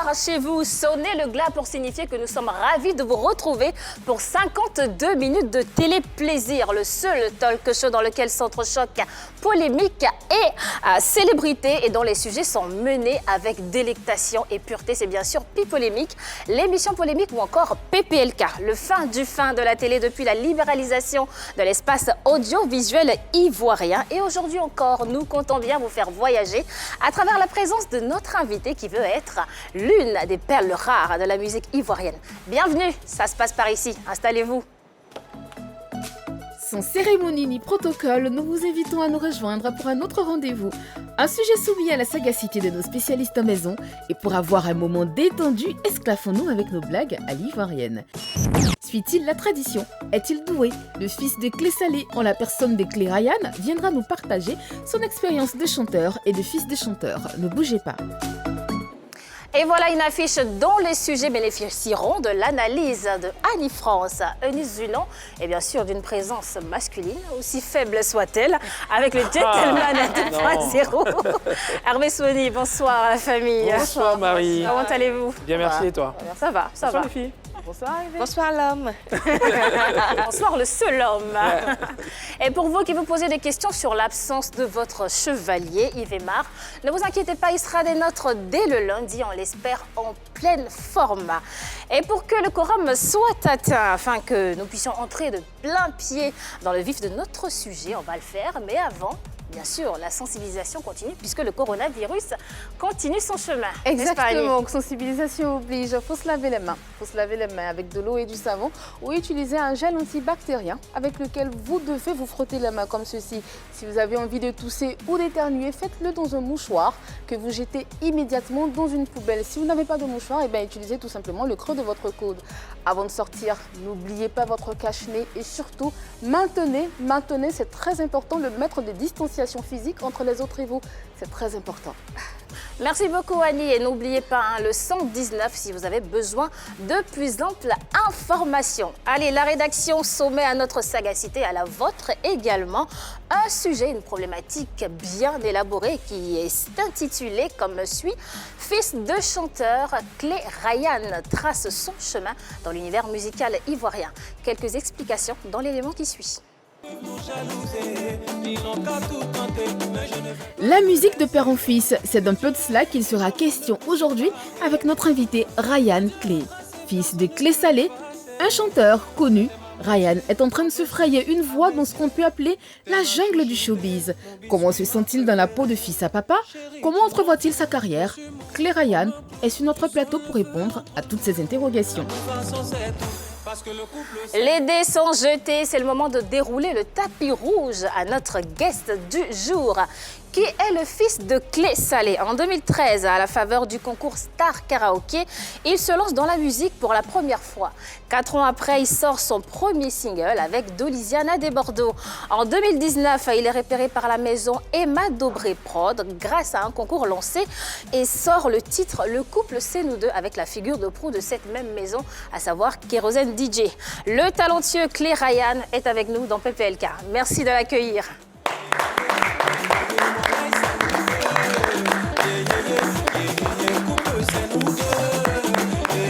bonsoir chez vous. Sonnez le glas pour signifier que nous sommes ravis de vous retrouver pour 52 minutes de télé-plaisir, le seul talk show dans lequel s'entrechoquent polémique et célébrité et dont les sujets sont menés avec délectation et pureté. C'est bien sûr Pipolémique, l'émission polémique ou encore PPLK, le fin du fin de la télé depuis la libéralisation de l'espace audiovisuel ivoirien. Et aujourd'hui encore, nous comptons bien vous faire voyager à travers la présence de notre invité qui veut être l'une des perles rares de la musique ivoirienne. Bienvenue, ça se passe par ici, installez-vous. Sans cérémonie ni protocole, nous vous invitons à nous rejoindre pour un autre rendez-vous. Un sujet soumis à la sagacité de nos spécialistes en maison. Et pour avoir un moment détendu, esclaffons-nous avec nos blagues à l'ivoirienne. Suit-il la tradition? Est-il doué? Le fils de Clé Salé, en la personne de Clé Ryan, viendra nous partager son expérience de chanteur et de fils de chanteur. Ne bougez pas. Et voilà une affiche dont les sujets bénéficieront de l'analyse de Annie France, Eunice Zunon et bien sûr d'une présence masculine, aussi faible soit-elle, avec le gentleman 2.0. Hervé Souni, bonsoir à la famille. Bonsoir Marie. Comment allez-vous? Bien, merci et toi? Ça va, ça Bonsoir va. les filles. Bonsoir Hervé. Bonsoir l'homme. Bonsoir le seul homme. Et pour vous qui vous posez des questions sur l'absence de votre chevalier, Yves Aymar, ne vous inquiétez pas, il sera des nôtres dès le lundi, on l'espère en pleine forme. Et pour que le quorum soit atteint, afin que nous puissions entrer de plein pied dans le vif de notre sujet, on va le faire, mais avant... Bien sûr, la sensibilisation continue puisque le coronavirus continue son chemin. Exactement, sensibilisation oblige. Il faut se laver les mains. Il faut se laver les mains avec de l'eau et du savon ou utiliser un gel antibactérien avec lequel vous devez vous frotter les mains comme ceci. Si vous avez envie de tousser ou d'éternuer, faites-le dans un mouchoir que vous jetez immédiatement dans une poubelle. Si vous n'avez pas de mouchoir, eh bien, utilisez tout simplement le creux de votre coude. Avant de sortir, n'oubliez pas votre cache-nez et surtout, maintenez, c'est très important, le mètre de distanciation physique entre les autres et vous. C'est très important. Merci beaucoup Annie et n'oubliez pas le 119 si vous avez besoin de plus amples informations. Allez, la rédaction soumet à notre sagacité, à la vôtre également, un sujet, une problématique bien élaborée qui est intitulée comme suit « Fils de chanteur, Clé Ryan trace son chemin dans l'univers musical ivoirien ». Quelques explications dans l'élément qui suit. La musique de père en fils, c'est d'un peu de cela qu'il sera question aujourd'hui avec notre invité Ryan Clé. Fils de Clé Salé, un chanteur connu, Ryan est en train de se frayer une voie dans ce qu'on peut appeler la jungle du showbiz. Comment se sent-il dans la peau de fils à papa? Comment entrevoit-il sa carrière? Clé Ryan est sur notre plateau pour répondre à toutes ces interrogations. Les dés sont jetés, c'est le moment de dérouler le tapis rouge à notre guest du jour, qui est le fils de Clé Salé. En 2013, à la faveur du concours Star Karaoké, il se lance dans la musique pour la première fois. 4 ans après, il sort son premier single avec Dolisiana des Bordeaux. En 2019, il est repéré par la maison Emma Dobré Prod grâce à un concours lancé et sort le titre Le couple c'est nous deux avec la figure de proue de cette même maison, à savoir Kérosène DJ. Le talentueux Clé Ryan est avec nous dans PPLK. Merci de l'accueillir.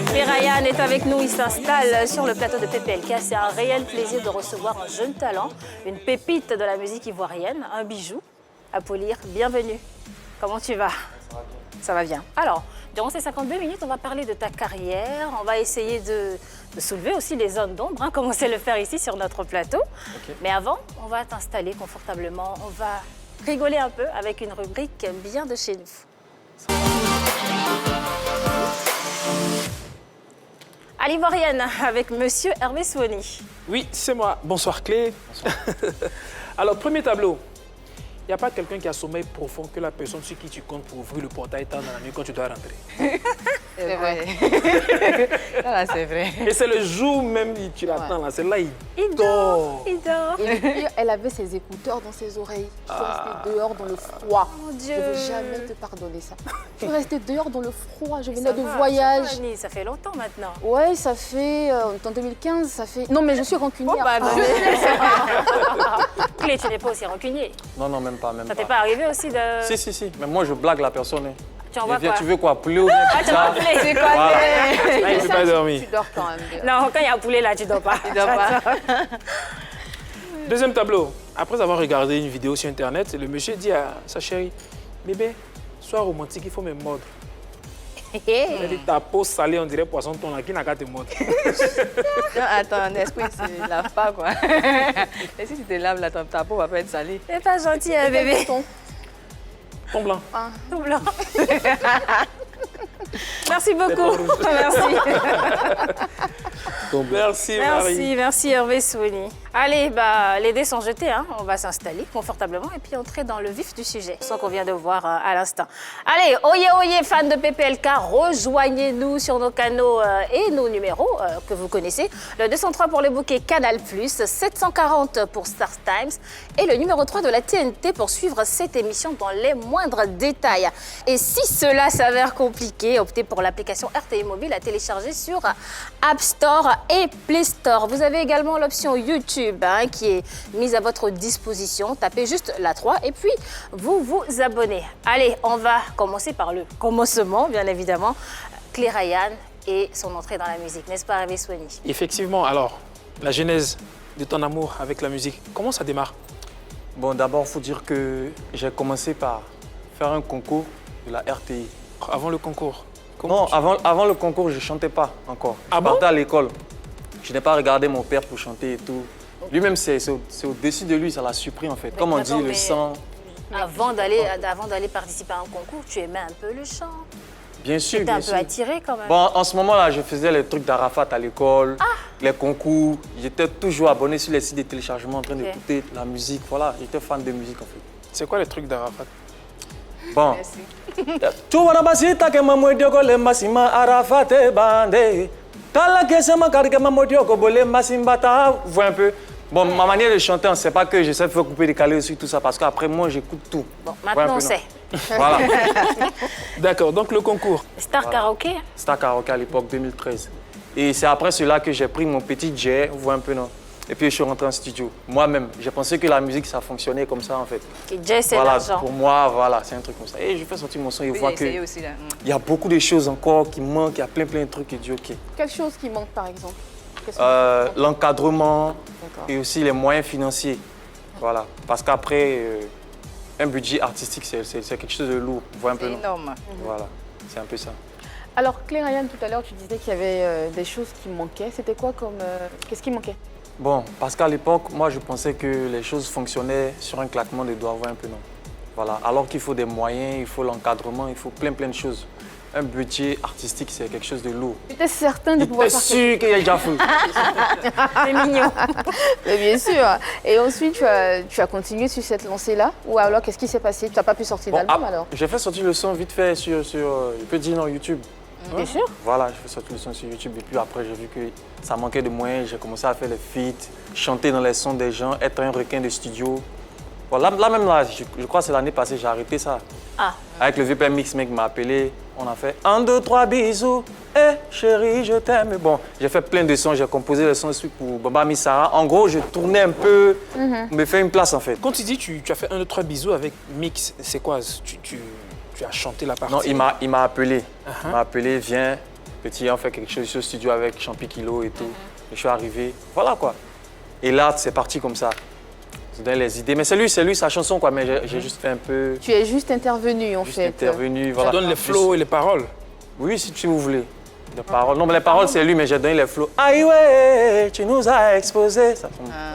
Clé Ryan est avec nous, il s'installe sur le plateau de PPLK. C'est un réel plaisir de recevoir un jeune talent, une pépite de la musique ivoirienne, un bijou à polir. Bienvenue. Comment tu vas? Ça va bien. Alors, durant ces 52 minutes, on va parler de ta carrière, on va essayer de soulever aussi les zones d'ombre, comme on sait le faire ici sur notre plateau. Okay. Mais avant, on va t'installer confortablement, on va rigoler un peu avec une rubrique bien de chez nous. À l'ivoirienne, avec monsieur Hervé Souni. Oui, c'est moi. Bonsoir Clé. Bonsoir. Alors, premier tableau. Il n'y a pas quelqu'un qui a sommeil profond que la personne sur qui tu comptes pour ouvrir le portail tard dans la nuit quand tu dois rentrer. C'est vrai. Là, c'est vrai. Et c'est le jour même où tu l'attends, là. C'est là, il dort. Il dort. Et puis, elle avait ses écouteurs dans ses oreilles. Tu peux rester dehors dans le froid. Mon Dieu. Je ne vais jamais te pardonner ça. Je suis restée dehors dans le froid. Je venais de voyage. Ça fait longtemps maintenant. Oui, ça fait... en 2015, ça fait... Non, mais je suis rancunière. Oh, bah, Clé, tu n'es pas aussi rancunier. Non, non, même pas. Ça t'est pas arrivé aussi de... Si. Mais moi, je blague la personne. Tu envoies Viens, quoi? tu veux quoi? Poulet ou bien Ah, tu vas appeler. C'est quoi Voilà. Là, il ne peut pas dormir. Tu dors quand même. Non, quand il y a un poulet là, tu dors pas. Tu dors pas. Deuxième tableau. Après avoir regardé une vidéo sur Internet, le monsieur dit à sa chérie, bébé, sois romantique, il faut me mordre. Il a dit, ta peau salée, on dirait poisson ton là, qui n'a qu'à te mordre. Non, attends, est-ce qu'il ne se lave pas, quoi? Et si tu te laves, là, ta peau va pas être salée. C'est pas gentil, hein, bébé. Ton blanc. Tout blanc. Merci beaucoup. Merci. Merci, Marie. Merci Hervé Souni. Allez, les dés sont jetés, hein. On va s'installer confortablement et puis entrer dans le vif du sujet, ce qu'on vient de voir à l'instant. Allez, oyez, fans de PPLK, rejoignez-nous sur nos canaux et nos numéros que vous connaissez. Le 203 pour le bouquet Canal+, 740 pour Star Times et le numéro 3 de la TNT pour suivre cette émission dans les moindres détails. Et si cela s'avère compliqué, optez pour l'application RTI Mobile à télécharger sur App Store et Play Store. Vous avez également l'option YouTube qui est mise à votre disposition. Tapez juste la 3 et puis vous vous abonnez. Allez, on va commencer par le commencement, bien évidemment. Clay Ryan et son entrée dans la musique, n'est-ce pas, Hervé Souni? Effectivement, alors, la genèse de ton amour avec la musique, comment ça démarre? Bon, d'abord, il faut dire que j'ai commencé par faire un concours de la RTI. Avant le concours? Non, avant le concours, je ne chantais pas encore. Ah Je bon? partais à l'école. Je n'ai pas regardé mon père pour chanter et tout. Lui-même, c'est au-dessus de lui, ça l'a surpris en fait. Comme on dit, attends, le mais- sang. Avant d'aller participer à un concours, tu aimais un peu le chant. Bien sûr, Tu étais bien un peu sûr. attiré quand même. Bon, en ce moment-là, je faisais les trucs d'Arafat à l'école, les concours. J'étais toujours abonné sur les sites de téléchargement en train d'écouter la musique. Voilà, j'étais fan de musique en fait. C'est quoi les trucs d'Arafat? Bon. Merci. Tu vois, basita que maman dit que le massima Arafat est bandé. T'as la question que maman dit que le massima ta. Vous voyez un peu. Bon, ma manière de chanter, on ne sait pas que j'essaie de faire couper, décaler aussi tout ça parce qu'après moi, j'écoute tout. Bon, Vous voyez un maintenant on peu, sait. non? Voilà. D'accord, donc le concours. Star Karaoké. Star Karaoke à l'époque 2013. Et c'est après cela que j'ai pris mon petit jet, vous voyez un peu, non? Et puis je suis rentré en studio. Moi-même, j'ai pensé que la musique, ça fonctionnait comme ça en fait. Qui Jay, c'est Voilà, l'argent. pour moi, voilà, c'est un truc comme ça. Et je fais sortir mon son et Oui, vois j'ai essayé aussi, là. qu'il y a beaucoup de choses encore qui manquent, il y a plein de trucs et dit ok. Quelle chose qui manque par exemple? Qu'est-ce qui manque? L'encadrement D'accord. et aussi les moyens financiers. Voilà. Parce qu'après, un budget artistique, c'est quelque chose de lourd. Vous voyez un peu, C'est non? énorme. Voilà, c'est un peu ça. Alors Clay Ryan, tout à l'heure, tu disais qu'il y avait des choses qui manquaient. C'était quoi comme... Qu'est-ce qui manquait? Bon, parce qu'à l'époque, moi, je pensais que les choses fonctionnaient sur un claquement de doigts, vous voyez un peu, non? Voilà. Alors qu'il faut des moyens, il faut l'encadrement, il faut plein de choses. Un budget artistique, c'est quelque chose de lourd. Tu étais certain de pouvoir J'étais partir. sûr qu'il y a déjà fou. C'est mignon. Mais bien sûr. Et ensuite, tu as continué sur cette lancée-là? Ou alors, qu'est-ce qui s'est passé? Tu n'as pas pu sortir Bon, d'album alors? j'ai fait sortir le son vite fait sur je peux dire, non, YouTube. Bien sûr. Voilà, j'ai fait sortir le son sur YouTube et puis après j'ai vu que ça manquait de moyens, j'ai commencé à faire les feats, chanter dans les sons des gens, être un requin de studio. Bon, là même, je crois que c'est l'année passée, j'ai arrêté ça. Ah. Avec le VP Mix, mec m'a appelé, on a fait 1, 2, 3 bisous, eh chérie, je t'aime. Bon, j'ai fait plein de sons, j'ai composé les sons aussi pour Baba Missara. En gros, je tournais un peu, me faire une place en fait. Quand tu dis tu as fait 1, 2, 3 bisous avec Mix, c'est quoi? Tu as chanté la partie? Non, il m'a appelé. Il m'a appelé, viens, petit, on fait quelque chose au studio avec Champi Kilo et tout. Et je suis arrivé, voilà quoi. Et là, c'est parti comme ça. Je donne les idées. Mais c'est lui, sa chanson quoi. Mais j'ai juste fait un peu, Tu es juste intervenu en juste fait. intervenu. Tu Voilà. donnes les flows et les paroles. Oui, si vous voulez. Les paroles. Non, mais les paroles, c'est lui, mais j'ai donné les flows. Aïe ouais, tu nous as exposé. Ça,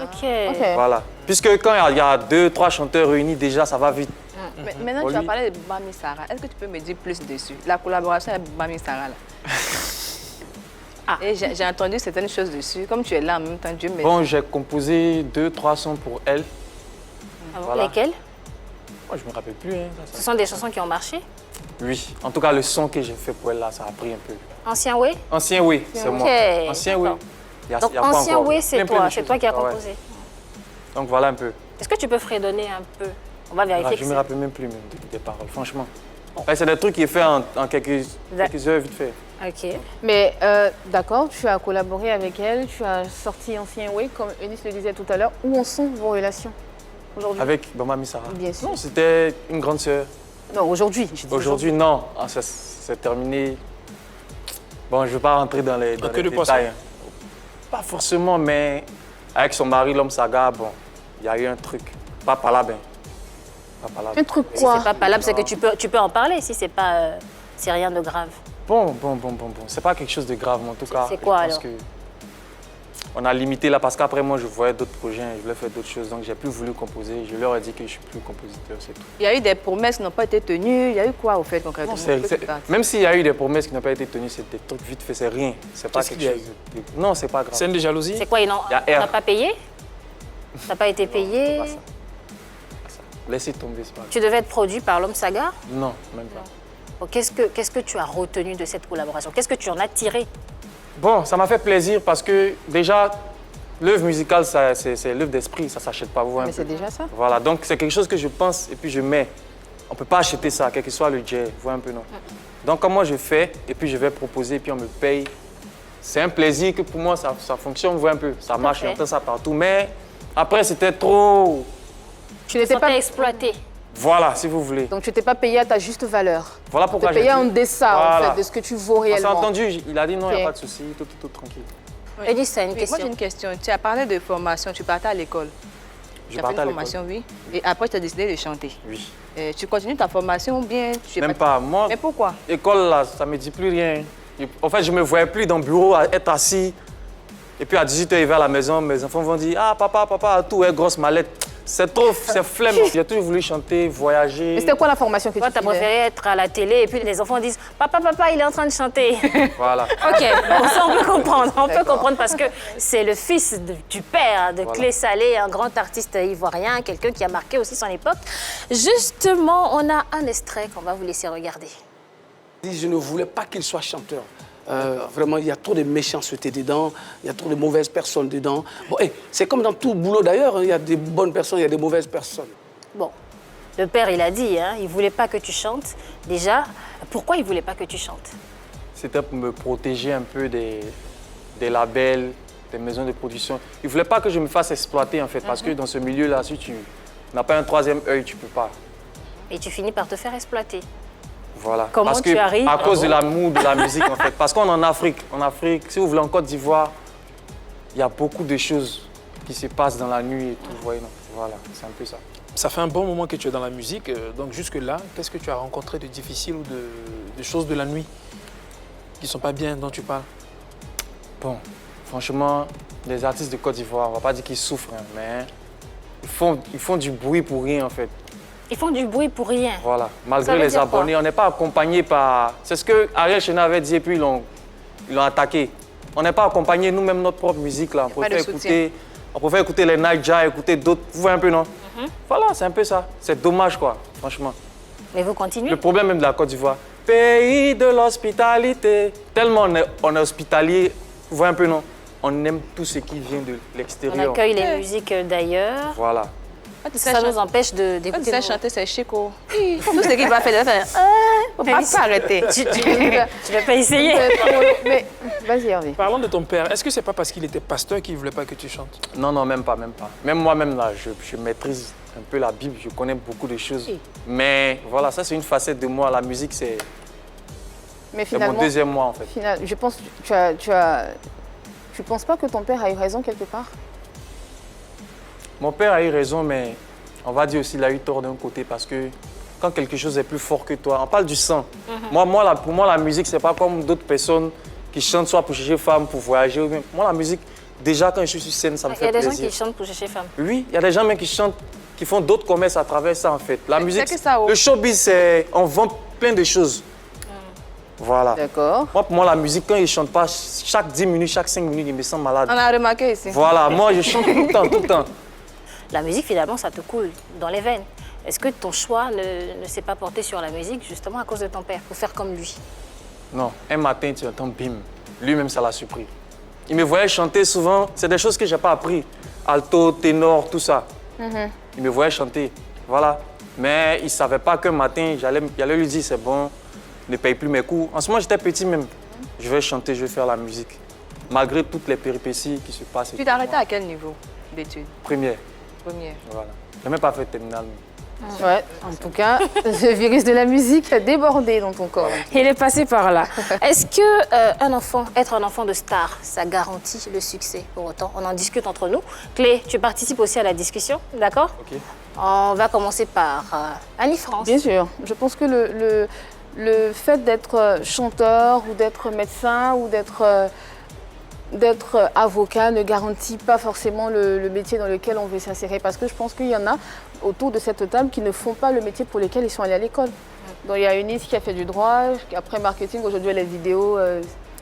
Ok. Ok. Voilà. Puisque quand il y a 2, 3 chanteurs réunis, déjà, ça va vite. Mais maintenant, tu as parlé de Bami Sarah. Est-ce que tu peux me dire plus dessus? La collaboration avec Bami Sarah, là. Et j'ai entendu certaines choses dessus. Comme tu es là en même temps, Dieu merci. Bon, j'ai composé 2, 3 sons pour elle. Ah bon, Voilà. lesquelles? Moi, je me rappelle plus. Hein, ça. Ce sont des chansons qui ont marché. Oui. En tout cas, le son que j'ai fait pour elle, là, ça a pris un peu. Ancien Way. Ancien oui, c'est moi. Ok, Ancien oui. d'accord. Il y a Donc quoi Ancien encore? Way, c'est Plein de toi. choses. C'est toi qui as Ah ouais. composé. Donc voilà un peu. Est-ce que tu peux fredonner un peu? On va Ah, vérifier je que ne me c'est... rappelle même plus même des paroles, franchement. Ouais, c'est des trucs qui est fait en quelques heures vite fait. Ok. Mais d'accord, tu as collaboré avec elle, tu as sorti Ancien Way, comme Eunice le disait tout à l'heure. Où en sont vos relations aujourd'hui? Avec Bama Missara. Bien sûr. Non, c'était une grande sœur. Non, aujourd'hui. je dis Aujourd'hui, non. Ah, c'est terminé. Bon, je ne veux pas rentrer dans les détails. Hein. Pas forcément, mais avec son mari, l'homme Saga, bon, il y a eu un truc. Pas palable. Pas palable. Un truc Si quoi? c'est pas palable, c'est que tu peux en parler si c'est pas, c'est rien de grave. Bon. C'est pas quelque chose de grave, mais en tout cas. C'est quoi je pense alors? que on a limité là parce qu'après moi je voyais d'autres projets, je voulais faire d'autres choses, donc j'ai plus voulu composer. Je leur ai dit que je suis plus compositeur, c'est tout. Il y a eu des promesses qui n'ont pas été tenues. Il y a eu quoi au fait concrètement? Même s'il y a eu des promesses qui n'ont pas été tenues, c'est des trucs vite fait, c'est rien. C'est pas quelque chose de... Non, c'est pas grave. Scène de jalousie? C'est quoi, Il y a n'a pas payé? T'as pas été payé? Non, c'est pas ça. Laissez tomber, c'est pas grave. Tu devais être produit par l'homme Saga? Non, même pas. Bon, qu'est-ce que tu as retenu de cette collaboration? Qu'est-ce que tu en as tiré? Bon, ça m'a fait plaisir parce que déjà, l'œuvre musicale, c'est l'œuvre d'esprit, ça ne s'achète pas. Vous Mais c'est déjà ça. Voilà, donc c'est quelque chose que je pense et puis je mets. On ne peut pas acheter ça, quel que soit le jet, vous voyez un peu, non? Donc, comme moi je fais et puis je vais proposer et puis on me paye, c'est un plaisir que pour moi ça fonctionne, vous voyez un peu. Ça marche, j'entends ça partout. Mais après, c'était trop... Tu n'étais pas exploité. Voilà, si vous voulez. Donc tu t'es pas payé à ta juste valeur. Voilà pourquoi tu t'es payé en deçà Voilà. en fait, de ce que tu vaux On s'est réellement. entendu, il a dit non, il n'y a Ok. pas de souci, tout tranquille. Elissa, une Oui, question. moi, j'ai une question. Tu as parlé de formation. Tu partais à l'école. Je Tu as fait partais à une l'école. formation, oui. Et après, tu as décidé de chanter. Oui. Tu continues ta formation ou bien tu es Même pas. Moi, Mais pourquoi? l'école, là, ça ne me dit plus rien. En fait, je ne me voyais plus dans le bureau, à être assis. Et puis à 18h, il va à la maison, mes enfants vont dire « Ah, papa, tout est grosse mallette. » C'est trop, c'est flemme. J'ai toujours voulu chanter, voyager. Mais c'était quoi la formation que Toi, tu t'as faisais? préféré être à la télé et puis les enfants disent papa, il est en train de chanter. Voilà. Ok, bon, ça on peut comprendre. On peut comprendre parce que c'est le fils du père de Clé Salé, un grand artiste ivoirien, quelqu'un qui a marqué aussi son époque. Justement, on a un extrait qu'on va vous laisser regarder. Je ne voulais pas qu'il soit chanteur. Vraiment, il y a trop de méchanceté dedans, il y a trop de mauvaises personnes dedans. Bon, c'est comme dans tout boulot d'ailleurs, hein, il y a des bonnes personnes, il y a des mauvaises personnes. Bon, le père, il a dit, hein, il voulait pas que tu chantes. Déjà, pourquoi il voulait pas que tu chantes? C'était pour me protéger un peu des labels, des maisons de production. Il ne voulait pas que je me fasse exploiter en fait, parce que dans ce milieu-là, si tu n'as pas un troisième œil, tu ne peux pas. Et tu finis par te faire exploiter. Voilà. Comment parce tu que, arrives? À cause de l'amour de la musique, en fait. Parce qu'on est en Afrique. En Afrique, si vous voulez, en Côte d'Ivoire, il y a beaucoup de choses qui se passent dans la nuit et tout. Vous voyez, non? Voilà, c'est un peu ça. Ça fait un bon moment que tu es dans la musique. Donc jusque-là, qu'est-ce que tu as rencontré de difficile ou de choses de la nuit qui ne sont pas bien, dont tu parles? Bon, franchement, les artistes de Côte d'Ivoire, on ne va pas dire qu'ils souffrent, hein, mais ils font du bruit pour rien, en fait. Ils font du bruit pour rien. Voilà, Ça malgré veut les dire abonnés, quoi? on n'est pas accompagné par... C'est ce que Ariel Cheney avait dit et puis ils l'ont attaqué. On n'est pas accompagné, nous-mêmes, notre propre musique, là. On préfère écouter les Naija, écouter d'autres. Vous voyez un peu, non? Voilà, c'est un peu ça. C'est dommage, quoi, franchement. Mais vous continuez. Le problème même de la Côte d'Ivoire, pays de l'hospitalité. Tellement on est hospitalier, vous voyez un peu, non? On aime tout ce qui vient de On l'extérieur. accueille les musiques d'ailleurs. Voilà. Ça nous empêche Quand tu d'écouter. sais nos- chanter, c'est chico. Tout ce qu'il va faire, il va faire. Faut pas s'arrêter. Tu vas pas essayer. Mais vas-y, Hervé. Parlons de ton père. Est-ce que c'est pas parce qu'il était pasteur qu'il ne voulait pas que tu chantes? Non, même pas. Même moi-même, là, je maîtrise un peu la Bible, je connais beaucoup de choses. Mais voilà, ça, c'est une facette de moi. La musique, c'est Mais mon finalement, deuxième moi, en fait. je pense que tu penses pas que ton père a eu raison quelque part? Mon père a eu raison, mais on va dire aussi qu'il a eu tort d'un côté parce que quand quelque chose est plus fort que toi, on parle du sang. Pour moi, la musique, c'est pas comme d'autres personnes qui chantent soit pour chercher femme, pour voyager. Moi, la musique, déjà, quand je suis sur scène, ça me Il y fait a des gens plaisir. qui chantent pour chercher femme. Oui, il y a des gens même qui chantent, qui font d'autres commerces à travers ça, en fait. La musique, que ça, oh. le showbiz, c'est... On vend plein de choses. Voilà. D'accord. Moi, pour moi, la musique, quand ils ne chantent pas, chaque 10 minutes, chaque 5 minutes, ils me sentent malade. On a remarqué ici. Voilà, moi, je chante tout le temps. La musique, finalement, ça te coule dans les veines. Est-ce que ton choix ne s'est pas porté sur la musique, justement, à cause de ton père, pour faire comme lui? Non, un matin, tu entends bim. Lui-même, ça l'a surpris. Il me voyait chanter souvent. C'est des choses que je n'ai pas appris. Alto, ténor, tout ça. Il me voyait chanter. Voilà. Mais il ne savait pas qu'un matin, j'allais lui dire, c'est bon, ne paye plus mes cours. En ce moment, j'étais petit même. Je vais chanter, je vais faire la musique. Malgré toutes les péripéties qui se passent. Tu t'es arrêté à quel niveau d'études? Première. Première. Voilà. Je n'ai même pas fait terminale. Ouais, en tout cas, le virus de la musique a débordé dans ton corps. Il est passé par là. Est-ce que être un enfant de star, ça garantit le succès pour autant? On en discute entre nous. Clé, tu participes aussi à la discussion, d'accord? Ok. On va commencer par Annie-France. Bien sûr, je pense que le fait d'être chanteur ou d'être médecin ou d'être avocat ne garantit pas forcément le métier dans lequel on veut s'insérer. Parce que je pense qu'il y en a autour de cette table qui ne font pas le métier pour lequel ils sont allés à l'école. Donc il y a Eunice qui a fait du droit, après marketing, aujourd'hui elle est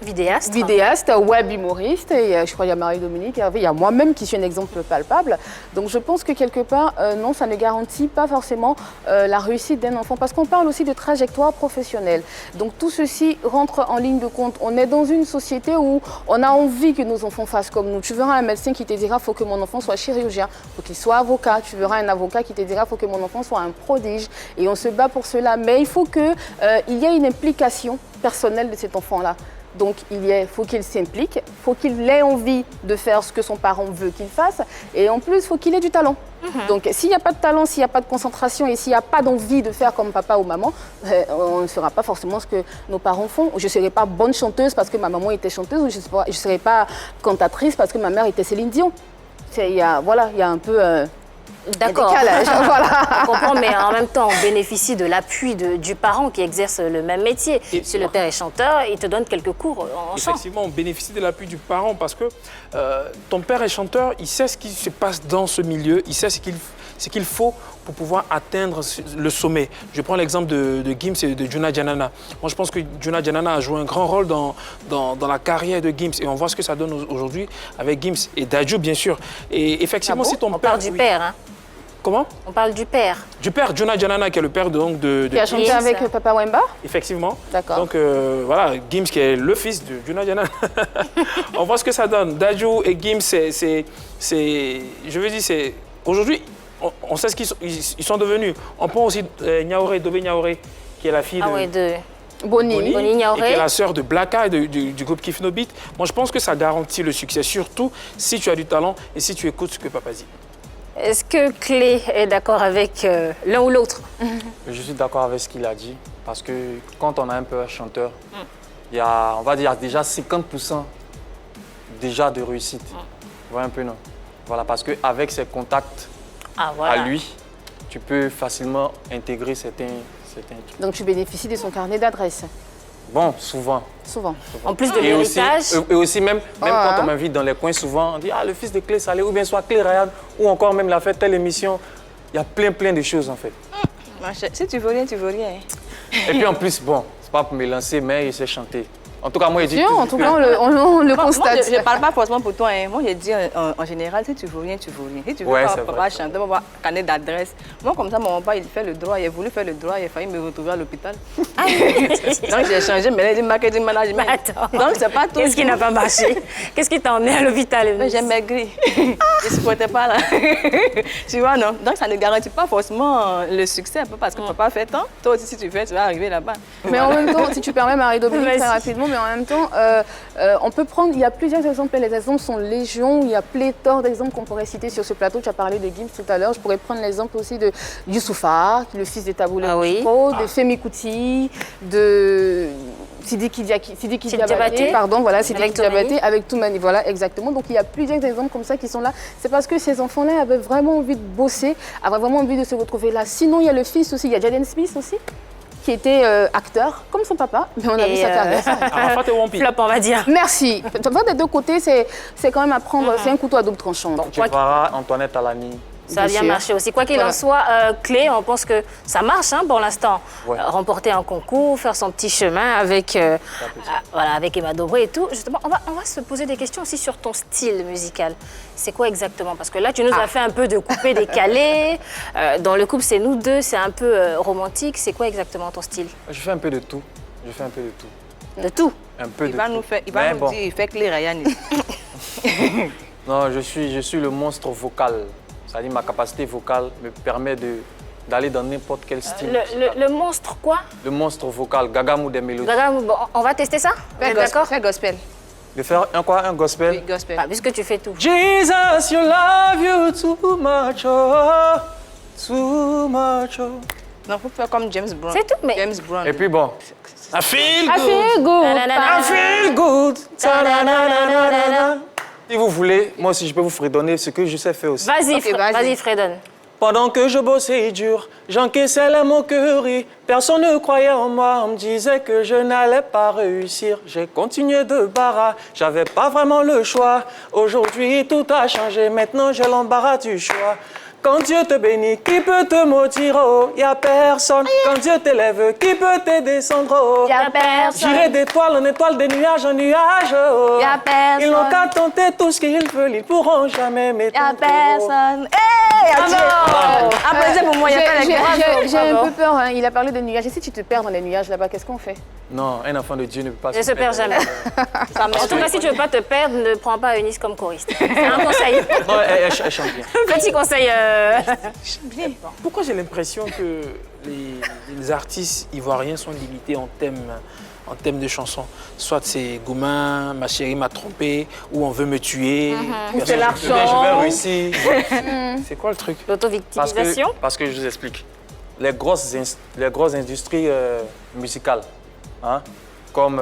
vidéaste, web humoriste, et je crois qu'il y a Marie-Dominique, il y a moi-même qui suis un exemple palpable. Donc je pense que quelque part, non, ça ne garantit pas forcément la réussite d'un enfant, parce qu'on parle aussi de trajectoire professionnelle. Donc tout ceci rentre en ligne de compte. On est dans une société où on a envie que nos enfants fassent comme nous. Tu verras un médecin qui te dira, il faut que mon enfant soit chirurgien, il faut qu'il soit avocat. Tu verras un avocat qui te dira, il faut que mon enfant soit un prodige. Et on se bat pour cela. Mais il faut qu'il y ait une implication personnelle de cet enfant-là. Donc, faut qu'il s'implique, faut qu'il ait envie de faire ce que son parent veut qu'il fasse. Et en plus, il faut qu'il ait du talent. Donc, s'il n'y a pas de talent, s'il n'y a pas de concentration et s'il n'y a pas d'envie de faire comme papa ou maman, on ne fera pas forcément ce que nos parents font. Je ne serai pas bonne chanteuse parce que ma maman était chanteuse, ou je ne serai pas cantatrice parce que ma mère était Céline Dion. Il y a un peu... D'accord, voilà. On comprend, mais en même temps, on bénéficie de l'appui du parent qui exerce le même métier. Si le père est chanteur, il te donne quelques cours en chant. Effectivement, on bénéficie de l'appui du parent parce que ton père est chanteur, il sait ce qui se passe dans ce milieu, il sait ce qu'il faut pour pouvoir atteindre le sommet. Je prends l'exemple de Gims et de Juna Janana. Moi, je pense que Juna Janana a joué un grand rôle dans la carrière de Gims et on voit ce que ça donne aujourd'hui avec Gims et Dadju, bien sûr. Et effectivement, si ton on père... parle du père, hein. Comment? On parle du père. Du père, Juna Janana, qui est le père de Qui a chanté Gims. avec Papa Wemba? Effectivement. D'accord. Donc voilà, Gims qui est le fils de Juna Janana. On voit ce que ça donne. Dadju et Gims, je veux dire, c'est... Aujourd'hui, on sait ce qu'ils sont devenus. On prend aussi Dobé Niaoré, qui est la fille de Bonnie Niaoré. Et qui est la sœur de Blacka et du groupe Kif No Beat. Moi, je pense que ça garantit le succès, surtout si tu as du talent et si tu écoutes ce que papa dit. Est-ce que Clé est d'accord avec l'un ou l'autre? Je suis d'accord avec ce qu'il a dit, parce que quand on a un peu un chanteur, il y a, on va dire, déjà 50% déjà de réussite. Vous voyez un peu, non? Voilà, parce qu'avec ses contacts à lui, tu peux facilement intégrer certains trucs. Donc tu bénéficies de son carnet d'adresses? Bon, souvent. En plus de l'héritage. Et aussi, même quand on m'invite dans les coins, souvent, on dit « Ah, le fils de Clé Salé » ou bien soit Clé Rayane, ou encore même la fête telle émission. Il y a plein de choses, en fait. Si tu veux rien, tu veux rien. Et puis en plus, bon, c'est pas pour me lancer, mais il sait chanter. En tout cas, moi, il dit... En tout cas, on le constate. Moi, je ne parle pas forcément pour toi. Hein. Moi, je dis en général, si tu veux rien, tu veux rien. Si tu veux pas chanter, on va carnet d'adresse. Moi, comme ça, mon papa, il fait le droit. Il a voulu faire le droit. Il a failli me retrouver à l'hôpital. Donc, j'ai changé, mais là, il dit marketing management. Donc, c'est pas tout. Qu'est-ce qui n'a pas marché? Qu'est-ce qui t'a emmené à l'hôpital? J'ai maigri. Je ne supportais pas, là. Tu vois, non? Donc, ça ne garantit pas forcément le succès, un peu parce que papa fait tant. Toi aussi, si tu fais, tu vas arriver là-bas. Mais en même temps, si tu permets, Marie-Dominique, très rapidement, mais en même temps, on peut prendre, il y a plusieurs exemples, les exemples sont légion, il y a pléthore d'exemples qu'on pourrait citer sur ce plateau. Tu as parlé de Gims tout à l'heure, je pourrais prendre l'exemple aussi de Youssoufa, le fils de Taboulé de Femi Kuti, de Sidiki Diabaté, pardon, voilà, Sidiki Diabaté avec Toumani, voilà, exactement. Donc il y a plusieurs exemples comme ça qui sont là. C'est parce que ces enfants-là avaient vraiment envie de bosser, avaient vraiment envie de se retrouver là. Sinon, il y a le fils aussi, il y a Jaden Smith aussi, qui était acteur, comme son papa, mais on a vu sa carrière. Flop, on va dire. Merci. Des deux côtés, c'est quand même à prendre, c'est un couteau à double tranchant. Tu verras Antoinette Alani. Ça a bien marché aussi. Quoi qu'il en soit, Clé, on pense que ça marche pour l'instant. Remporter un concours, faire son petit chemin avec, avec Emma Dobré et tout. Justement, on va se poser des questions aussi sur ton style musical. C'est quoi exactement? Parce que là, tu nous as fait un peu de coupé-décalé. Dans le couple, c'est nous deux, c'est un peu romantique. C'est quoi exactement ton style? Je fais un peu de tout. De tout? Un peu de tout. Il va nous dire, il fait Clé Rayane. Non, je suis le monstre vocal. C'est-à-dire ma capacité vocale me permet d'aller dans n'importe quel style. Le monstre quoi? Le monstre vocal, Gagamou des mélodies. Gagamou, bon, on va tester ça? D'accord? Fais gospel. De faire un gospel? Oui, gospel. Puisque tu fais tout. Jesus, you love you too much, oh, too much. Non, faut faire comme James Brown. C'est tout, mais... James Brown. Et puis bon. I feel I good. feel good. I feel good. Ta-da-da-da-da-da. Si vous voulez, moi aussi, je peux vous fredonner ce que je sais faire aussi. Vas-y, Ok, vas-y. vas-y, Fredon. Pendant que je bossais dur, j'encaissais les moqueries. Personne ne croyait en moi, on me disait que je n'allais pas réussir. J'ai continué de barra, j'avais pas vraiment le choix. Aujourd'hui, tout a changé, maintenant j'ai l'embarras du choix. Quand Dieu te bénit, qui peut te maudire? Oh, y a personne. Quand Dieu t'élève, qui peut te descendre? Oh, Y a personne. j'irai d'étoile en étoile, de nuage en nuage. Oh, Y a personne. Ils n'ont qu'à tenter tout ce qu'ils veulent, ils pourront jamais m'éteindre. Y'a personne. Hey, applaudissez pour moi, il y a pas les gars. J'ai un peu peur, hein. Il a parlé de nuages. Et si tu te perds dans les nuages là-bas, qu'est-ce qu'on fait? Non, un enfant de Dieu ne peut pas Ne se perd jamais. En tout cas, si tu ne veux pas te perdre, ne prends pas Eunice comme choriste. C'est un conseil. Non, elle chante bien. Petit conseil. Pourquoi j'ai l'impression que les artistes ivoiriens sont limités en thème de chansons? Soit c'est Goumin, Ma chérie m'a trompé, ou On veut me tuer. C'est l'argent. Je vais réussir. C'est quoi le truc? L'autovictimisation. Parce que je vous explique. Les grosses industries musicales, hein, comme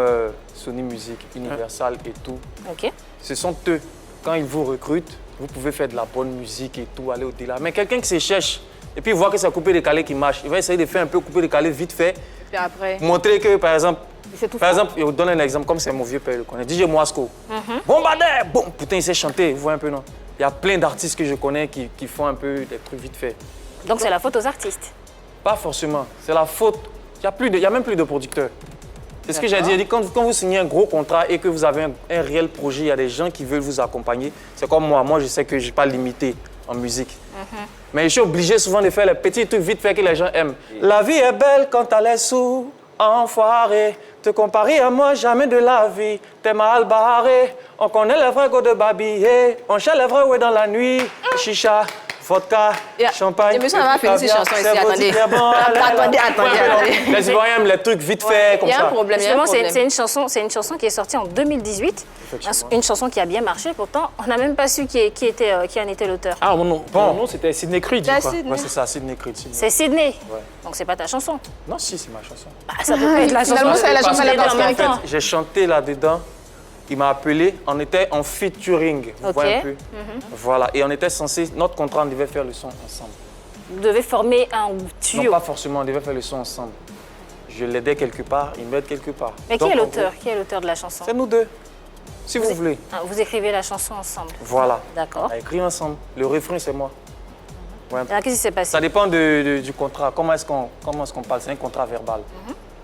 Sony Music, Universal et tout, Ok. ce sont eux. Quand ils vous recrutent, vous pouvez faire de la bonne musique et tout, aller au-delà. Mais quelqu'un qui se cherche et puis voit que c'est coupé-décalé qui marche, il va essayer de faire un peu coupé-décalé vite fait. Puis après, Montrer que, par exemple, C'est tout par faux. exemple, je vous donne un exemple, comme c'est mon vieux père, le connaît, DJ Moasco. Bombardeur, bon, putain, il sait chanter, vous voyez un peu, non? Il y a plein d'artistes que je connais qui font un peu des trucs vite fait. Donc c'est la faute aux artistes. Pas forcément, c'est la faute. Il y a même plus de producteurs. C'est ce que j'ai dit. J'ai dit, quand vous signez un gros contrat et que vous avez un réel projet, il y a des gens qui veulent vous accompagner. C'est comme moi. Moi, je sais que je ne suis pas limité en musique. Mais je suis obligé souvent de faire les petits trucs vite fait que les gens aiment. La vie est belle quand t'as les sous, enfoiré. Te comparer à moi, jamais de la vie. T'es mal barré. On connaît les vrais go de babillé. On cherche les vrais ouais dans la nuit. Chicha, vodka, champagne. Je me sens d'avoir fini cette chanson ici, attendez. Attendez. Les Ivoiriens aiment les trucs vite fait, comme Il y a un ça. problème, il y a un Justement, problème. c'est une chanson qui est sortie en 2018. Une chanson qui a bien marché. Pourtant, on n'a même pas su qui en était l'auteur. Ah, mon nom c'était Sidney Creed, je crois. Ouais, c'est ça, Sidney Creed. C'est Sydney. Ouais. Donc c'est pas ta chanson. Non, si, c'est ma chanson. Bah, ça peut pas être la chanson. Finalement, c'est la Parce chanson que la les deux en personne. même En fait, temps. j'ai chanté là-dedans. Il m'a appelé, on était en featuring, vous Ok. voyez un peu. Voilà, et on était censé, notre contrat, on devait faire le son ensemble. Vous devez former un Non, duo. pas forcément, on devait faire le son ensemble. Je l'aidais quelque part, il m'aide quelque part. Mais qui Donc, est en l'auteur? gros, Qui est l'auteur de la chanson? C'est nous deux, si vous voulez. Ah, vous écrivez la chanson ensemble. Voilà, D'accord. on a écrit ensemble. Le refrain, c'est moi. Ouais. Alors, qu'est-ce qui s'est passé? Ça dépend du contrat. Comment est-ce qu'on parle? C'est un contrat verbal.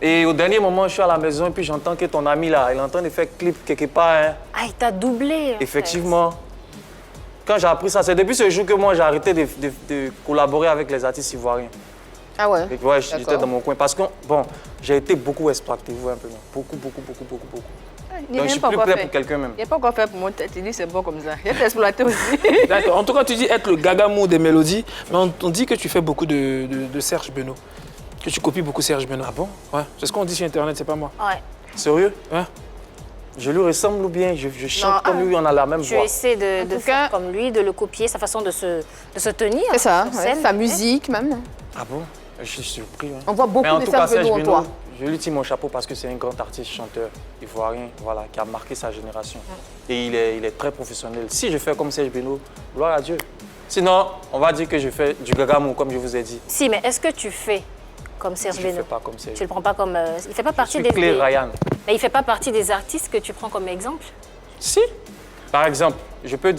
Et au dernier moment, je suis à la maison et puis j'entends que ton ami là, il est en train de faire clip quelque part. Hein. Ah, il t'a doublé. en fait. Effectivement. Quand j'ai appris ça, c'est depuis ce jour que moi j'ai arrêté de collaborer avec les artistes ivoiriens. Ah ouais. Et ouais, j'étais D'accord. dans mon coin. Parce que, bon, j'ai été beaucoup exploité, vous voyez un peu. Non? Beaucoup. Il Donc je n'est suis pas plus encore prêt fait. pour quelqu'un même. Il n'y a pas encore fait pour mon tête. Il dit c'est bon comme ça. Il a été exploité aussi. D'accord. En tout cas, tu dis être le gagamou des mélodies, mais on dit que tu fais beaucoup de Serge Benoît. Que tu copies beaucoup Serge Benoît. Ah bon? Ouais. C'est ce qu'on dit sur Internet, c'est pas moi. Ouais. Sérieux? Ouais. Je lui ressemble ou bien je chante comme lui, on a la même Tu voix. essaies de tout faire cas- comme lui, de le copier, sa façon de se tenir. C'est ça, sur ouais. scène. Sa musique même. Ah bon? Je suis surpris. Hein. On voit beaucoup Mais en de tout cas, Serge Serge Benoît en toi. Benoît, je lui tire mon chapeau parce que c'est un grand artiste, chanteur ivoirien, voilà, qui a marqué sa génération. Et il est très professionnel. Si je fais comme Serge Benoît, gloire à Dieu. Sinon, on va dire que je fais du gagamou, comme je vous ai dit. Si, mais est-ce que tu fais comme Serge Je ne fais Benoît? pas comme Serge. Tu le prends pas comme. Il fait pas Je partie suis des. Claire Ryan. Mais il fait pas partie des artistes que tu prends comme exemple. Si. Par exemple, je peux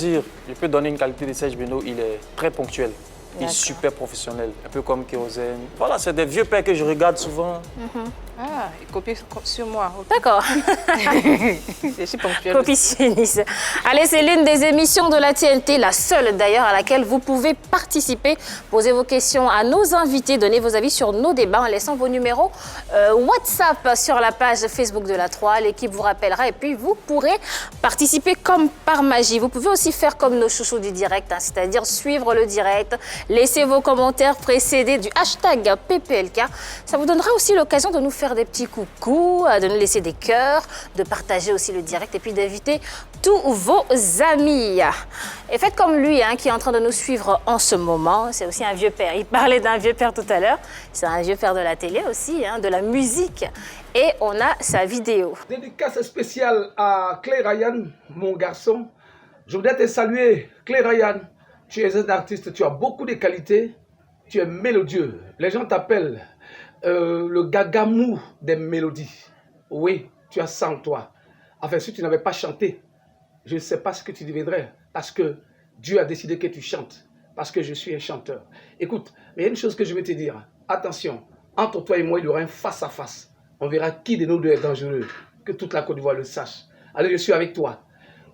donner une qualité de Serge Benoît, il est très ponctuel. Il est D'accord. super professionnel, un peu comme Kérosène. Voilà, c'est des vieux pères que je regarde souvent. Ah, il copie sur moi. Ok. D'accord. Je suis ponctuelle. Copie Suisse. Allez, c'est l'une des émissions de la TNT, la seule d'ailleurs à laquelle vous pouvez participer. Posez vos questions à nos invités, donnez vos avis sur nos débats en laissant vos numéros WhatsApp sur la page Facebook de la 3. L'équipe vous rappellera et puis vous pourrez participer comme par magie. Vous pouvez aussi faire comme nos chouchous du direct, hein, c'est-à-dire suivre le direct, Laissez vos commentaires précédés du hashtag PPLK. Ça vous donnera aussi l'occasion de nous faire des petits coucous, de nous laisser des cœurs, de partager aussi le direct et puis d'inviter tous vos amis. Et faites comme lui qui est en train de nous suivre en ce moment. C'est aussi un vieux père. Il parlait d'un vieux père tout à l'heure. C'est un vieux père de la télé aussi, de la musique. Et on a sa vidéo. Dédicace spéciale à Claire Ryan, mon garçon. Je voudrais te saluer, Claire Ryan. Tu es un artiste, tu as beaucoup de qualités. Tu es mélodieux. Les gens t'appellent le gagamou des mélodies. Oui, tu as ça en toi. Enfin, si tu n'avais pas chanté, je ne sais pas ce que tu deviendrais. Parce que Dieu a décidé que tu chantes. Parce que je suis un chanteur. Écoute, il y a une chose que je vais te dire. Attention, entre toi et moi, il y aura un face-à-face. On verra qui de nous deux est dangereux. Que toute la Côte d'Ivoire le sache. Allez, je suis avec toi.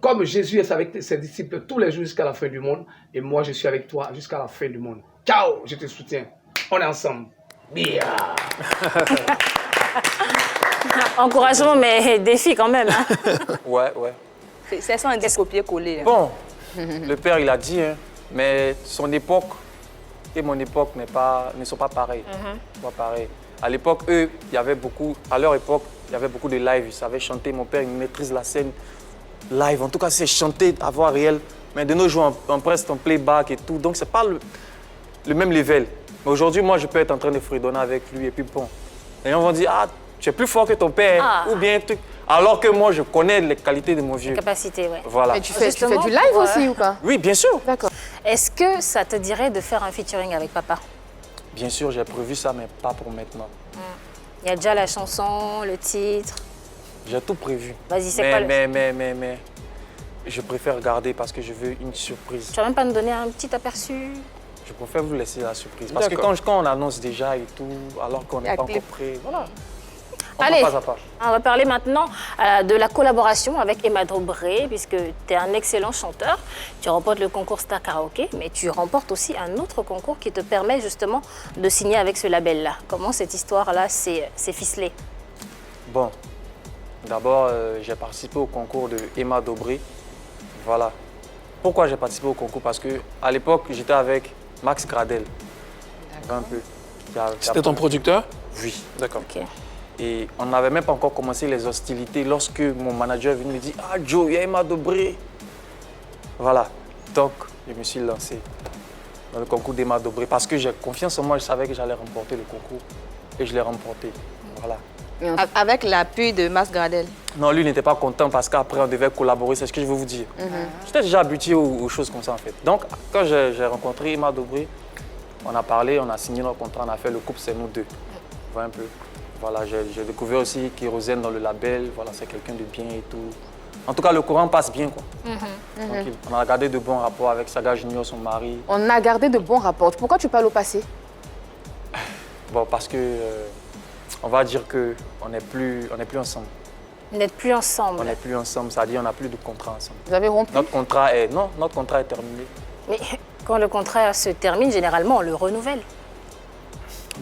Comme Jésus est avec ses disciples tous les jours jusqu'à la fin du monde. Et moi, je suis avec toi jusqu'à la fin du monde. Ciao, je te soutiens. On est ensemble. Bien. Encouragement, mais défi quand même. Ouais. C'est ça, un disque copier-coller. Bon, le père, il a dit, mais son époque et mon époque ne sont pas pareilles. Pas pareilles. À l'époque, eux, il y avait beaucoup, à leur époque, il y avait beaucoup de live. Ils savaient chanter. Mon père, il maîtrise la scène live. En tout cas, c'est chanter à voix réelle. Mais de nos jours, on presse en playback et tout. Donc, c'est pas le même level. Mais aujourd'hui, moi, je peux être en train de fredonner avec lui. Et puis, bon, les gens vont dire, ah, tu es plus fort que ton père. Ou bien, truc. Alors que moi, je connais les qualités de mon vieux. Les capacités, oui. Voilà. Mais tu fais du live aussi ou pas? Oui, bien sûr. D'accord. Est-ce que ça te dirait de faire un featuring avec papa? Bien sûr, j'ai prévu ça, mais pas pour maintenant. Il y a déjà la chanson, le titre. J'ai tout prévu. Vas-y, c'est quoi mais je préfère garder parce que je veux une surprise. Tu vas même pas nous donner un petit aperçu? Je préfère vous laisser la surprise. Parce que quand on annonce déjà et tout, alors qu'on n'est pas encore prêt, voilà. Allez, pas à pas. On va parler maintenant de la collaboration avec Emma Dobré, puisque tu es un excellent chanteur. Tu remportes le concours Star Karaoké, mais tu remportes aussi un autre concours qui te permet justement de signer avec ce label-là. Comment cette histoire-là s'est ficelée? Bon, d'abord, j'ai participé au concours de Emma Dobré. Voilà. Pourquoi j'ai participé au concours? Parce qu'à l'époque, j'étais avec Max Gradel. Un peu. C'était ton producteur? Oui. D'accord. Okay. Et on n'avait même pas encore commencé les hostilités lorsque mon manager est venu me dire « Ah Joe, il y a Emma Dobré !» Voilà. Donc, je me suis lancé dans le concours d'Emma Dobré parce que j'ai confiance en moi, je savais que j'allais remporter le concours. Et je l'ai remporté. Voilà. Avec l'appui de Max Gradel. Non, lui n'était pas content parce qu'après on devait collaborer, c'est ce que je veux vous dire. J'étais déjà habitué aux choses comme ça en fait. Donc, quand j'ai rencontré Emma Dobré, on a parlé, on a signé notre contrat, on a fait le couple, c'est nous deux. Voilà un peu. Voilà, j'ai découvert aussi Kérosène dans le label. Voilà, c'est quelqu'un de bien et tout. En tout cas, le courant passe bien, quoi. Donc, on a gardé de bons rapports avec Saga Junior, son mari. On a gardé de bons rapports. Pourquoi tu parles au passé? Bon, parce que on va dire qu'on n'est plus ensemble. Vous n'êtes plus ensemble? On n'est plus ensemble, c'est-à-dire on n'a plus de contrat ensemble. Vous avez rompu? Notre contrat est terminé. Mais quand le contrat se termine, généralement, on le renouvelle.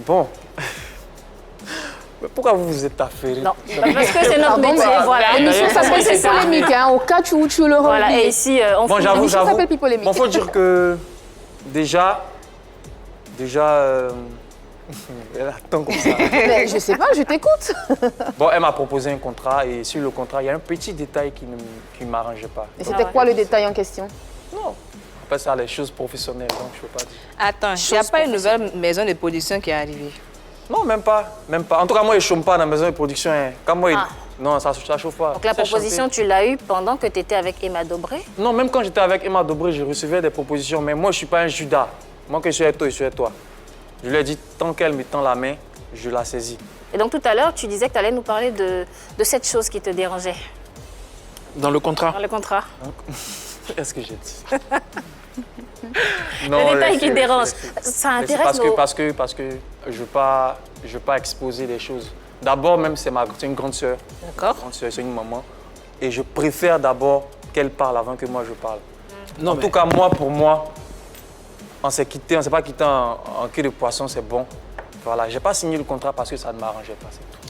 Bon. Mais pourquoi vous vous êtes affairé? Non, parce que c'est notre métier, voilà. L'émission s'appelle C'est polémique, au cas où tu le rends. Voilà, et ici, on bon, fait j'avoue. s'appelle Pipolémique. Bon, faut dire que déjà, elle attend comme ça. Mais je sais pas, je t'écoute. Bon, elle m'a proposé un contrat et sur le contrat, il y a un petit détail qui ne m'arrangeait pas. Et c'était quoi le détail en question? Non. Après ça, les choses professionnelles, donc je ne peux pas dire. Attends, il n'y a pas une nouvelle maison de production qui est arrivée? Non, même pas. En tout cas, moi, je ne chôme pas dans la maison de production. Quand moi, non, ça ne chauffe pas. Donc la proposition, tu l'as eue pendant que tu étais avec Emma Dobré? Non, même quand j'étais avec Emma Dobré, je recevais des propositions. Mais moi, je ne suis pas un Judas. Moi, que je suis avec toi, je suis avec toi. Je lui ai dit, tant qu'elle me tend la main, je la saisis. Et donc tout à l'heure, tu disais que tu allais nous parler de cette chose qui te dérangeait. Dans le contrat? Dans le contrat. Qu'est-ce que j'ai dit? Le détail qui dérange. Ça intéresse parce que je veux pas exposer les choses. D'abord, même, c'est une grande sœur. D'accord. Grande sœur, c'est une maman. Et je préfère d'abord qu'elle parle avant que moi je parle. En tout cas, pour moi, on s'est quitté, on ne s'est pas quitté en queue de poisson, c'est bon. Voilà, je n'ai pas signé le contrat parce que ça ne m'arrangeait pas.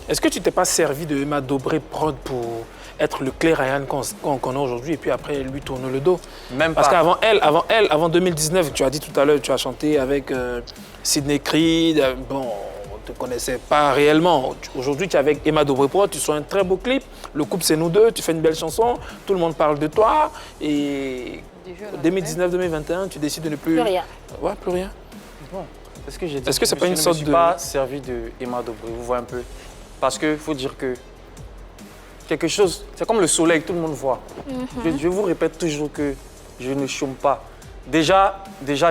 Est-ce que tu t'es pas servi de Emma Dobré Prod pour être le Clay Ryan qu'on connaît aujourd'hui et puis après lui tourner le dos. Même Parce pas. qu'avant 2019, tu as dit tout à l'heure, tu as chanté avec Sidney Creed. Bon, on ne te connaissait pas réellement. Aujourd'hui, tu es avec Emma Dobré-Prod, tu sors un très beau clip. Le couple, c'est nous deux, tu fais une belle chanson, tout le monde parle de toi. Et 2019-2021, tu décides de ne plus... Plus rien. Ouais, plus rien. Bon, c'est ce que j'ai dit. Est-ce que c'est pas une sorte Je de... ne me suis pas servi de Emma Dobré, vous voyez un peu. Parce qu'il faut dire que quelque chose, c'est comme le soleil, tout le monde voit. Je vous répète toujours que je ne chôme pas. Déjà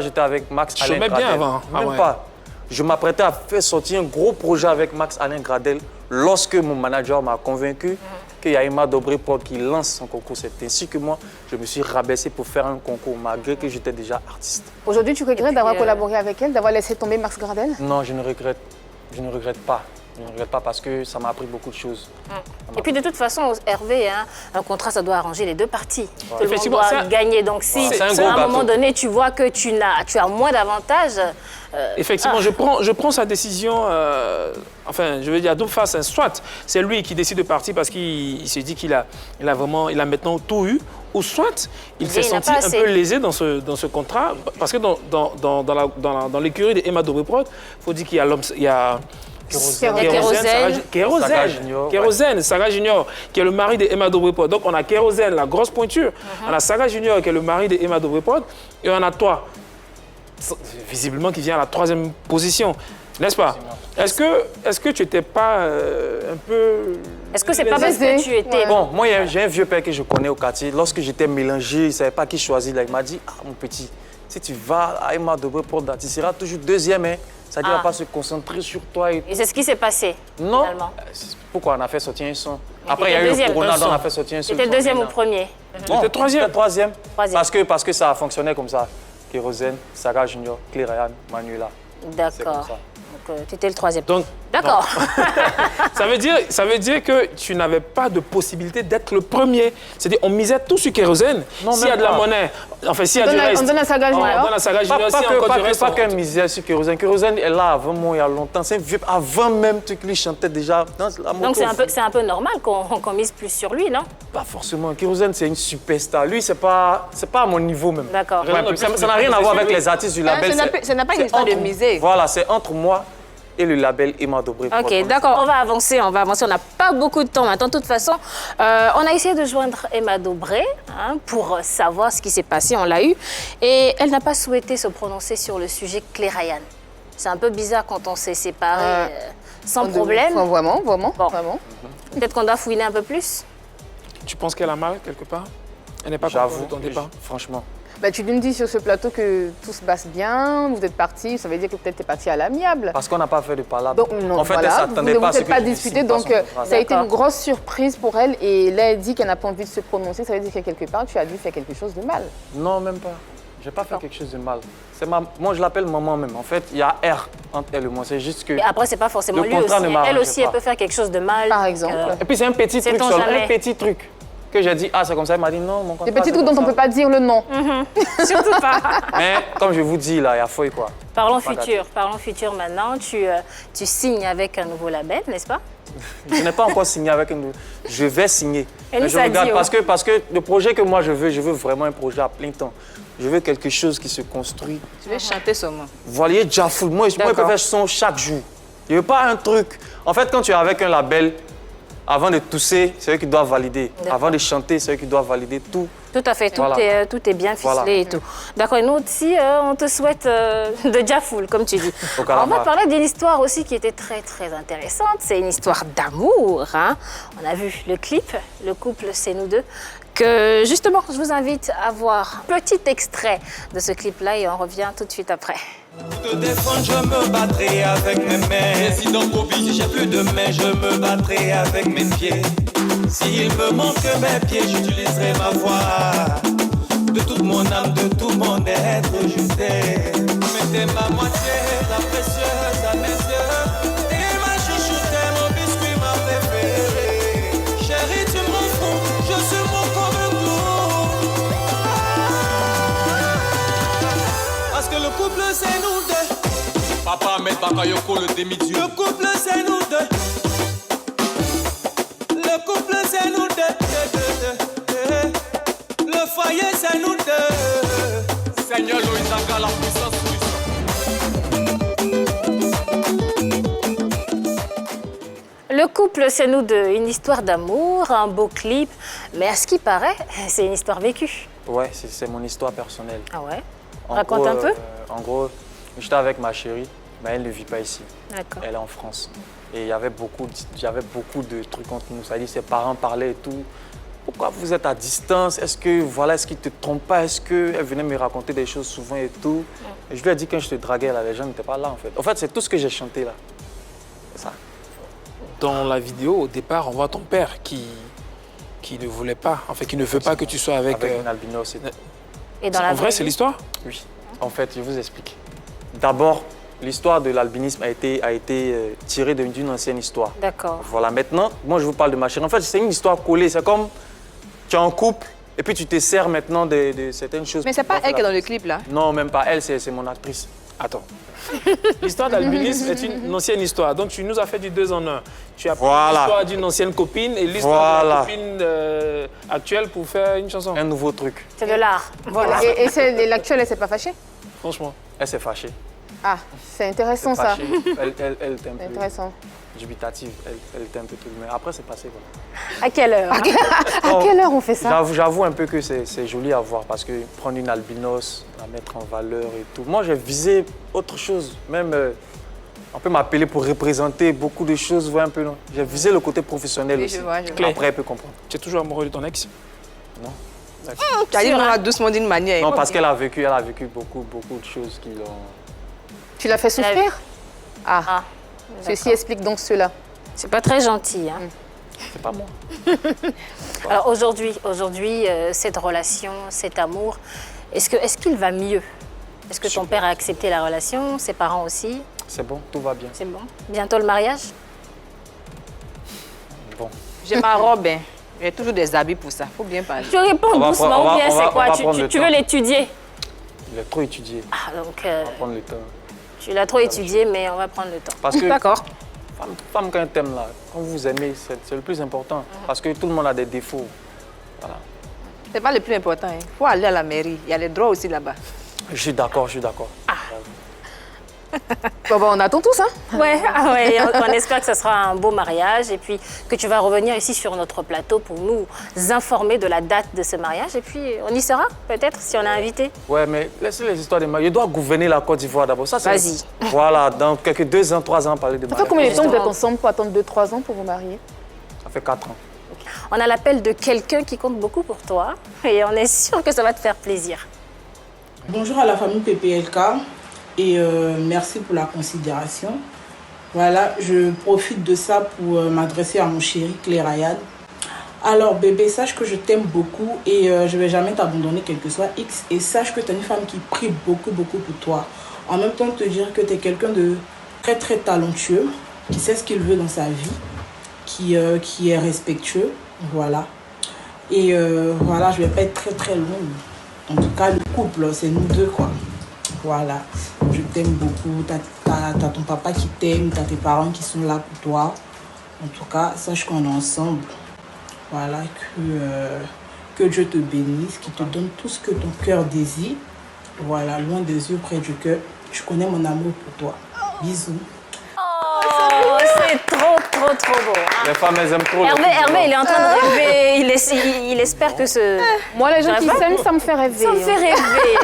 j'étais avec Max Alain chômais Gradel. bien avant. Ah Même ouais. pas. Je m'apprêtais à faire sortir un gros projet avec Max Alain Gradel lorsque mon manager m'a convaincu qu'il y a Emma Dobré-Prod qui lance son concours. C'est ainsi que moi, je me suis rabaissé pour faire un concours, malgré que j'étais déjà artiste. Aujourd'hui, tu regrettes d'avoir collaboré avec elle, d'avoir laissé tomber Max Gradel? Non, je ne regrette pas. Je ne regrette pas parce que ça m'a appris beaucoup de choses. Et puis de toute façon, Hervé, hein, un contrat, ça doit arranger les deux parties. Tout le monde Effectivement, doit ça- gagner. Donc si c'est un à gros un moment bateau. donné, tu vois que tu as moins d'avantages, Effectivement, je prends sa décision, enfin, je veux dire, à double face. Hein. Soit c'est lui qui décide de partir parce qu'il se dit qu'il a maintenant tout eu, ou soit il s'est il n'a senti pas un assez. peu lésé dans ce contrat. Parce que dans l'écurie de Emma Dobré-Prod, il faut dire qu'il y a l'homme... Il y a Kérosène. Sarah Junior, qui est le mari de Emma Dobré-Prod. Donc on a Kérosène, la grosse pointure. On a Sarah Junior, qui est le mari de Emma Dobré-Prod. Et on a toi, visiblement, qui vient à la 3e position. N'est-ce pas? Est-ce que tu n'étais pas un peu... Est-ce que c'est pas parce que tu étais... Bon, moi, j'ai un vieux père que je connais au quartier. Lorsque j'étais mélangé, il ne savait pas qui choisir. Là, il m'a dit, ah, mon petit, si tu vas à Emma Dobré-Prod, tu seras toujours 2e. Hein. Ça ne va pas se concentrer sur toi. Et c'est ce qui s'est passé, Non. finalement. Pourquoi on a fait sortir un son? Après, il y a eu deuxième. le corona, Un donc on a son. fait sortir un son. C'était le 2e ou 1er? Non, C'était 3e. C'était 3e. Troisième. Parce que ça a fonctionné comme ça. Kérosène, Sarah Junior, Clay Ryan, Manuela. C'est comme D'accord. ça. Donc tu étais le 3e. Donc, D'accord. ça veut dire que tu n'avais pas de possibilité d'être le premier. C'est-à-dire, on misait tout sur Kérosène. Non, S'il y a même de la pas. monnaie, enfin, s'il y a du reste... On donne à Saga on Junior. donne à Saga Junior. Pas S'il y a encore du reste, pas on- qu'un misère sur Kérosène. Kérosène est là avant moi, il y a longtemps. C'est un vieux... Avant même que lui chantait déjà dans la moto. Donc c'est un peu normal qu'on mise plus sur lui, non? Pas forcément. Kérosène, c'est une superstar. Lui, c'est pas à mon niveau même. D'accord. Ouais, Ça n'a rien à voir avec les artistes du label. Ça n'a pas une histoire de miser. Voilà, c'est entre moi et le label Emma Dobré-Prod. Ok, d'accord, on va avancer. On n'a pas beaucoup de temps maintenant. De toute façon, on a essayé de joindre Emma Dobré pour savoir ce qui s'est passé, on l'a eu. Et elle n'a pas souhaité se prononcer sur le sujet Clay Ryan. C'est un peu bizarre quand on s'est séparés sans problème. Vraiment. Bon. Peut-être qu'on doit fouiner un peu plus. Tu penses qu'elle a mal quelque part? Elle n'est pas contente J'avoue, de ton départ? franchement. Bah, tu nous dis sur ce plateau que tout se passe bien, vous êtes partis, ça veut dire que peut-être tu es parti à l'amiable. Parce qu'on n'a pas fait de palabre. Donc non, en fait, elle voilà, ne vous s'attendait ne pas à vous ce êtes que pas je disputé, signe pas donc son contrat. ça a été D'accord. une grosse surprise pour elle. Et là, elle dit qu'elle n'a pas envie de se prononcer, ça veut dire que quelque part, tu as dû faire quelque chose de mal. Non, même pas. Je n'ai pas fait quelque chose de mal. Moi, je l'appelle maman même. En fait, il y a R entre elle et moi. C'est juste que... Et après, c'est pas forcément Le lui contrat aussi. ne m'arrangeait Elle aussi, pas. elle peut faire quelque chose de mal. Par donc, exemple. Et puis, c'est un petit truc Sait-on seul. jamais. Un petit truc que j'ai dit, ah, c'est comme ça. Elle m'a dit, non, mon contrat, Des petits c'est trucs comme dont on ne ça. peut pas dire le nom. Surtout pas. Mais comme je vous dis, là, il y a fouille, quoi. Parlons Pas futur maintenant. Tu signes avec un nouveau label, n'est-ce pas? Je n'ai pas encore signé avec un... Je vais signer. Elle Mais je nous a regarde dit, parce que le projet que moi je veux vraiment un projet à plein temps. Je veux quelque chose qui se construit. Tu veux chanter seulement. Vous voyez, déjà full. Moi, je peux faire son chaque jour. Je veux pas un truc. En fait, quand tu es avec un label, avant de tousser, c'est eux qui doivent valider. D'accord. Avant de chanter, c'est eux qui doivent valider tout. Tout à fait, Voilà. tout est bien ficelé Voilà. et tout. D'accord, et nous aussi, on te souhaite de Jafoul, comme tu dis. Au On Calama. va parler d'une histoire aussi qui était très, très intéressante. C'est une histoire d'amour. Hein. On a vu le clip, le couple, c'est nous deux. Que justement, je vous invite à voir un petit extrait de ce clip-là et on revient tout de suite après. Pour te défendre, je me battrai avec mes mains. Résident Kobe, si j'ai plus de mains, je me battrai avec mes pieds. S'il me manque mes pieds, j'utiliserai ma voix. De toute mon âme, de tout mon être, je t'aime. Mettez ma moitié, la précieuse à mes yeux. Et ma chouchoute, mon biscuit, ma préférée. Chérie, tu me rends fou, je suis mon comme un clou. Parce que le couple, c'est nous deux. Papa, met Bakayoko, le demi-dieu. Le couple, c'est nous deux. Le couple, c'est nous deux. mariés, c'est nous deux. Seigneur Loïsanga, la puissance Le couple, c'est nous deux. Une histoire d'amour, un beau clip. Mais à ce qui paraît, c'est une histoire vécue. Ouais, c'est mon histoire personnelle. Ah ouais? En Raconte gros, un peu. En gros, j'étais avec ma chérie, mais elle ne vit pas ici. D'accord. Elle est en France. Et il y avait beaucoup de trucs entre nous. C'est-à-dire ses parents parlaient et tout. Pourquoi vous êtes à distance? Est-ce que voilà, est-ce qu'il ne te trompe pas? Est-ce qu'elle venait me raconter des choses souvent et tout? Et je lui ai dit quand je te draguais là, les gens n'étaient pas là en fait. En fait, c'est tout ce que j'ai chanté là. C'est ça. Dans la vidéo, au départ, on voit ton père qui ne voulait pas, en fait, qui ne veut pas que tu sois avec... Avec une albinos et tout. Et dans la En vrai, c'est l'histoire? Oui. En fait, je vous explique. D'abord, l'histoire de l'albinisme a été tirée d'une ancienne histoire. D'accord. Voilà, maintenant, moi je vous parle de ma chérie. En fait, c'est une histoire collée. C'est comme tu es en couple et puis tu te sers maintenant de certaines choses. Mais c'est pas elle qui est dans le clip là? Non, même pas elle, c'est mon actrice. Attends. L'histoire d'albinisme est une ancienne histoire. Donc, tu nous as fait du 2 en 1. Tu as pris Voilà. l'histoire d'une ancienne copine et l'histoire de la Voilà. copine actuelle pour faire une chanson. Un nouveau truc. C'est de l'art. Voilà. Et l'actuelle, elle s'est pas fâchée? Franchement. Elle s'est fâchée. Ah, c'est intéressant ça. Fâchée. Elle était un peu Intéressant. dubitative. Elle était un peu truc. Mais après, c'est passé. Voilà. À quelle heure? À quelle heure on fait ça? J'avoue un peu que c'est joli à voir parce que prendre une albinos, la mettre en valeur et tout. Moi, j'ai visé autre chose. Même, on peut m'appeler pour représenter beaucoup de choses. Ouais, un peu, non. J'ai visé le côté professionnel Oui, aussi. je vois. Après, elle peut comprendre. Tu es toujours amoureux de ton ex? Non. Tu as dit non, doucement d'une manière. Non, parce qu'elle a vécu beaucoup de choses qui l'ont... Tu l'as fait souffrir? Ah, Ah, ceci explique donc cela. c'est pas très gentil. Hein. C'est pas moi. Alors aujourd'hui, cette relation, cet amour, est-ce qu'il va mieux? Est-ce que ton père a accepté la relation, ses parents aussi? C'est bon, tout va bien. C'est bon. Bientôt le mariage? Bon. J'ai ma robe, hein. J'ai toujours des habits pour ça. Faut bien parler. Tu réponds On va doucement prendre- ou bien on va- c'est quoi? on va prendre le Tu temps. veux l'étudier? Il a trop étudié. Ah, donc On va prendre le temps. tu l'as trop étudié, mais on va prendre le temps. Parce que D'accord. femme quand elle t'aime là, quand vous vous aimez, c'est le plus important. Parce que tout le monde a des défauts. Voilà. C'est pas le plus important. Il faut aller à la mairie. Il y a les droits aussi là-bas. Je suis d'accord, je suis d'accord. Bon, on attend tous, hein? Ouais, on espère que ce sera un beau mariage et puis que tu vas revenir ici sur notre plateau pour nous informer de la date de ce mariage. Et puis on y sera peut-être si on a invité. Ouais, mais laissez les histoires de mariage. Je dois gouverner la Côte d'Ivoire d'abord. Ça, c'est... Vas-y. Voilà, dans quelques 2 ans, 3 ans, parler de Ça fait mariage. combien de temps que vous êtes ensemble pour attendre 2-3 ans pour vous marier? Ça fait 4 ans. On a l'appel de quelqu'un qui compte beaucoup pour toi et on est sûr que ça va te faire plaisir. Bonjour à la famille PPLK et merci pour la considération. Voilà, je profite de ça pour m'adresser à mon chéri Claire Ryan. Alors bébé, sache que je t'aime beaucoup et je ne vais jamais t'abandonner quel que soit X. Et sache que tu es une femme qui prie beaucoup pour toi. En même temps, te dire que tu es quelqu'un de très talentueux, qui sait ce qu'il veut dans sa vie, qui est respectueux. Voilà. Et voilà, je ne vais pas être très longue. En tout cas, le couple, c'est nous deux, quoi. Voilà. Je t'aime beaucoup. T'as ton papa qui t'aime, t'as tes parents qui sont là pour toi. En tout cas, sache qu'on est ensemble. Voilà, que Dieu te bénisse, qu'il te donne tout ce que ton cœur désire. Voilà, loin des yeux, près du cœur. Je connais mon amour pour toi. Bisous. Oh, c'est trop beau. Hein. Les femmes, elles aiment trop Hervé, il est en train de rêver. Il espère que ce... Moi, les gens qui J'arrive pas. s'aiment, ça me fait rêver. Ça me fait rêver.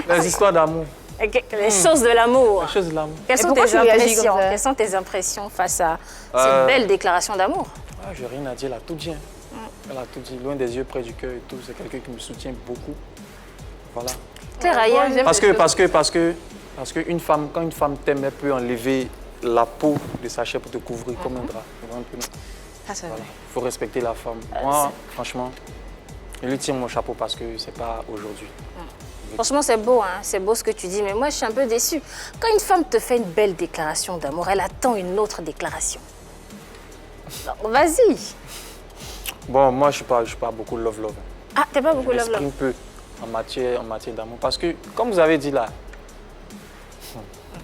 Les histoires d'amour. Les choses de l'amour. Les choses de l'amour. Quelles sont pourquoi tes tu réagis impressions? comme ça? Quelles sont tes impressions face à cette belle déclaration d'amour? Ah, j'ai rien à dire, elle a tout dit. Hein. Elle a tout dit, loin des yeux, près du cœur et tout. C'est quelqu'un qui me soutient beaucoup. Voilà. Claire Ryan, Parce que une femme, quand une femme t'aime, elle peut enlever la peau de sa chair pour te couvrir comme un drap. Ça, c'est vrai. Il faut respecter la femme. Moi, franchement, je lui tire mon chapeau parce que c'est pas aujourd'hui. franchement, c'est beau, hein? C'est beau ce que tu dis, mais moi, je suis un peu déçue. Quand une femme te fait une belle déclaration d'amour, elle attend une autre déclaration. Alors, vas-y. Bon, moi, je suis pas beaucoup love. Ah, t'es pas beaucoup Je love m'exprime peu en matière d'amour. Parce que, comme vous avez dit là,